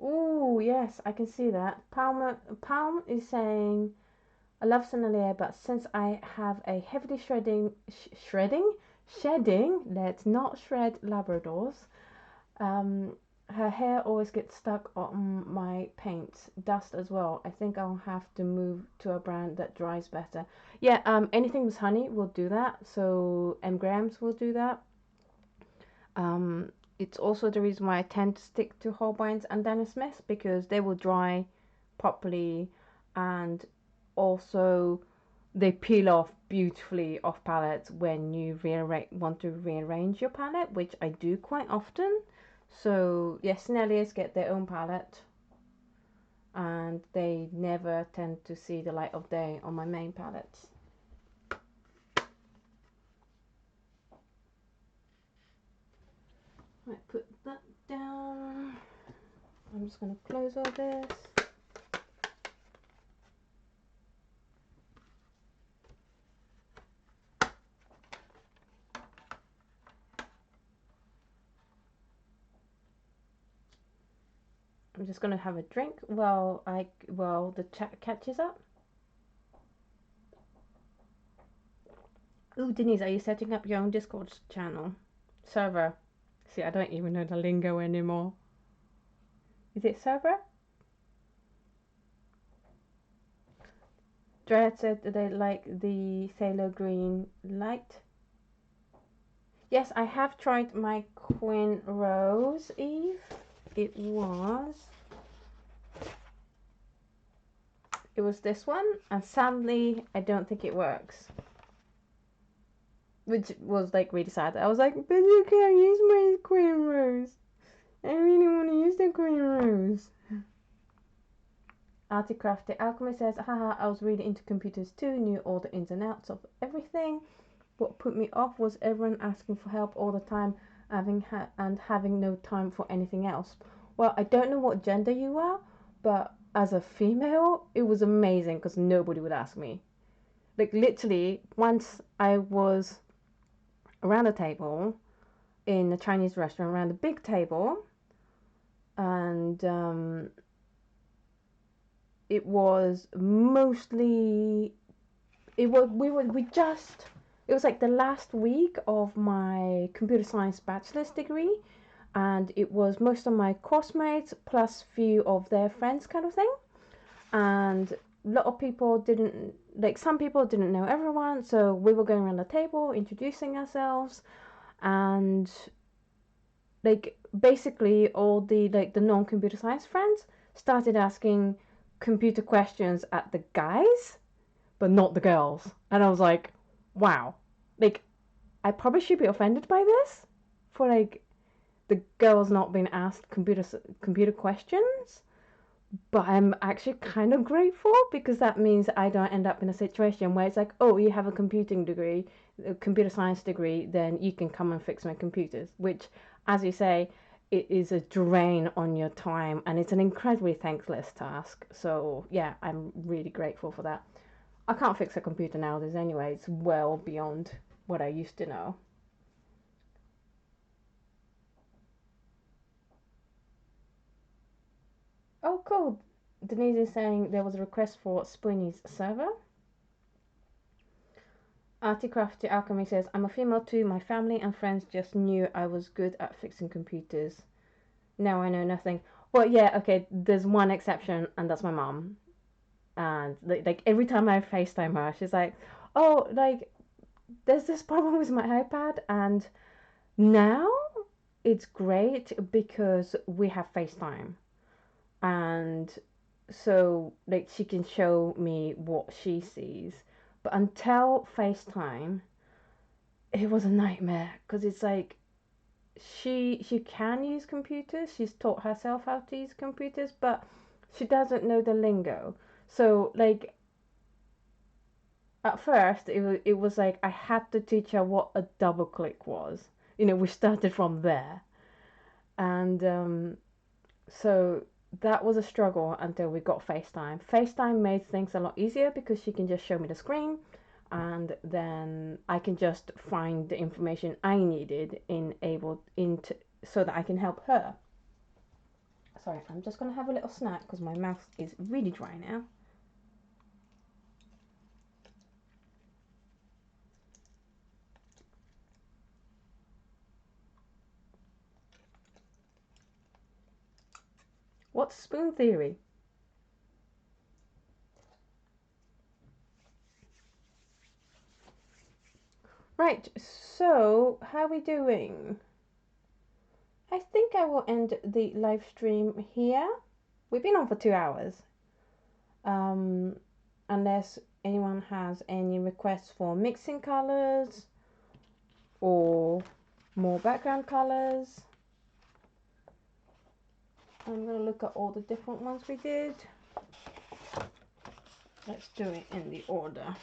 Oh yes, I can see that. Palm is saying, I love Sonalier, but since I have a heavily shedding, let's not shred Labradors, her hair always gets stuck on my paints, dust as well. I think I'll have to move to a brand that dries better. Yeah, anything with honey will do that. So M. Grahams will do that. It's also the reason why I tend to stick to Holbeins and Dennis Smith, because they will dry properly, and also they peel off beautifully off palettes when you want to rearrange your palette, which I do quite often. So yes, Snelliers get their own palette, and they never tend to see the light of day on my main palettes. Right, put that down. I'm just going to close all this. I'm just going to have a drink while the chat catches up. Ooh, Denise, are you setting up your own Discord channel? Server. See, I don't even know the lingo anymore. Is it server? Dread said that they like the Phthalo Green light. Yes, I have tried my Queen Rose, Eve. It was this one, and sadly I don't think it works, which was like really sad. I was like, but you can't use my Queen Rose. I really want to use the Queen Rose. Articraft the Alchemist says, haha, I was really into computers too, knew all the ins and outs of everything. What put me off was everyone asking for help all the time, having no time for anything else. Well, I don't know what gender you are, but as a female, it was amazing because nobody would ask me. Like literally, once I was around a table in a Chinese restaurant, around a big table, and it was mostly it was like the last week of my computer science bachelor's degree, and it was most of my course mates plus few of their friends kind of thing, and a lot of people didn't, like some people didn't know everyone, so we were going around the table introducing ourselves, and like basically all the like the non-computer science friends started asking computer questions at the guys but not the girls, and I was like, wow, like I probably should be offended by this for like the girls not being asked computer questions, but I'm actually kind of grateful because that means I don't end up in a situation where it's like, oh, you have a computer science degree, then you can come and fix my computers, which, as you say, it is a drain on your time, and it's an incredibly thankless task. So yeah, I'm really grateful for that. I can't fix a computer nowadays anyway. It's well beyond what I used to know. Oh, cool. Denise is saying there was a request for Spoonie's server. Articrafty Alchemy says, I'm a female too. My family and friends just knew I was good at fixing computers. Now I know nothing. Well, yeah, okay, there's one exception, and that's my mom. And like every time I FaceTime her, she's like, oh, like, there's this problem with my iPad, and now it's great because we have FaceTime. And so, like, she can show me what she sees. But until FaceTime, it was a nightmare because it's like she can use computers. She's taught herself how to use computers, but she doesn't know the lingo. So like at first it was like I had to teach her what a double click was. You know, we started from there. And so that was a struggle until we got FaceTime. FaceTime made things a lot easier because she can just show me the screen, and then I can just find the information I needed so that I can help her. Sorry, I'm just gonna have a little snack because my mouth is really dry now. What's spoon theory? Right, so how are we doing? I think I will end the live stream here. We've been on for 2 hours. Unless anyone has any requests for mixing colors or more background colors. I'm going to look at all the different ones we did. Let's do it in the order.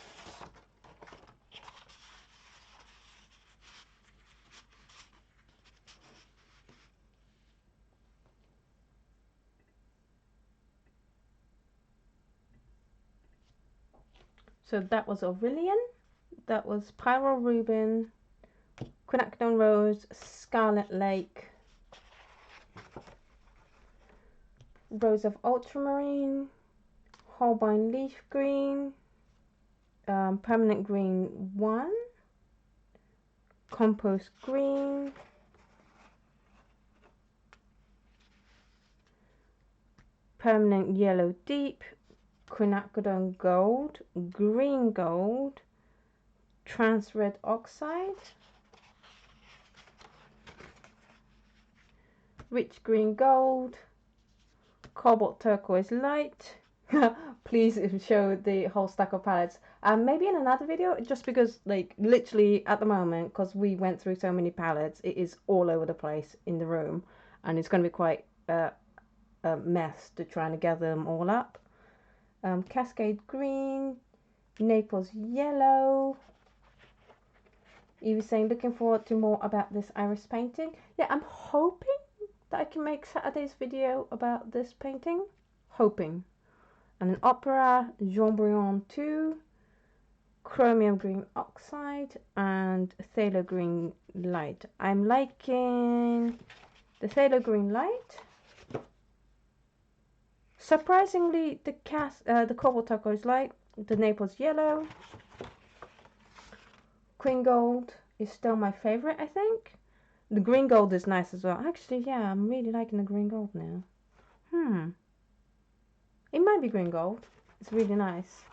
So that was Vermillion, that was Pyro Reuben, Quinacridone Rose, Scarlett Lake, Rose of Ultramarine, Holbein Leaf Green, Permanent Green 1, Compost Green, Permanent Yellow Deep, Quinacridone Gold, Green Gold, Red Oxide, Rich Green Gold, Cobalt Turquoise Light. Please show the whole stack of palettes. Maybe in another video, just because, like, literally at the moment, because we went through so many palettes, it is all over the place in the room, and it's going to be quite a mess to try and gather them all up. Cascade Green, Naples Yellow. You were saying looking forward to more about this iris painting. Yeah, I'm hoping that I can make Saturday's video about this painting. Hoping. And an Opera, Jean 2, Chromium Green Oxide, and Phthalo Green Light. I'm liking the Phthalo Green Light. Surprisingly, the Cobalt Turquoise Light, the Naples Yellow, Green Gold is still my favorite, I think. The Green Gold is nice as well. Actually, yeah, I'm really liking the Green Gold now. It might be Green Gold. It's really nice.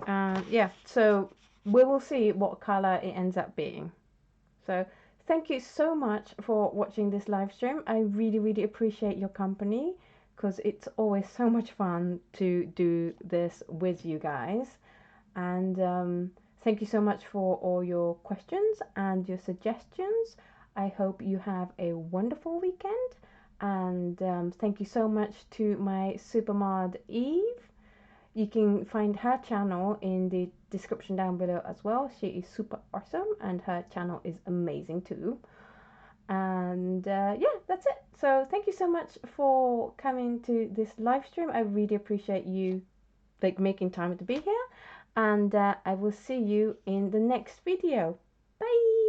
Yeah, so we will see what color it ends up being. So thank you so much for watching this live stream. I really appreciate your company because it's always so much fun to do this with you guys. And thank you so much for all your questions and your suggestions. I hope you have a wonderful weekend. And thank you so much to my super mod Eve. You can find her channel in the description down below as well. She is super awesome and her channel is amazing too. And yeah, that's it. So thank you so much for coming to this live stream. I really appreciate you like making time to be here, and I will see you in the next video. Bye.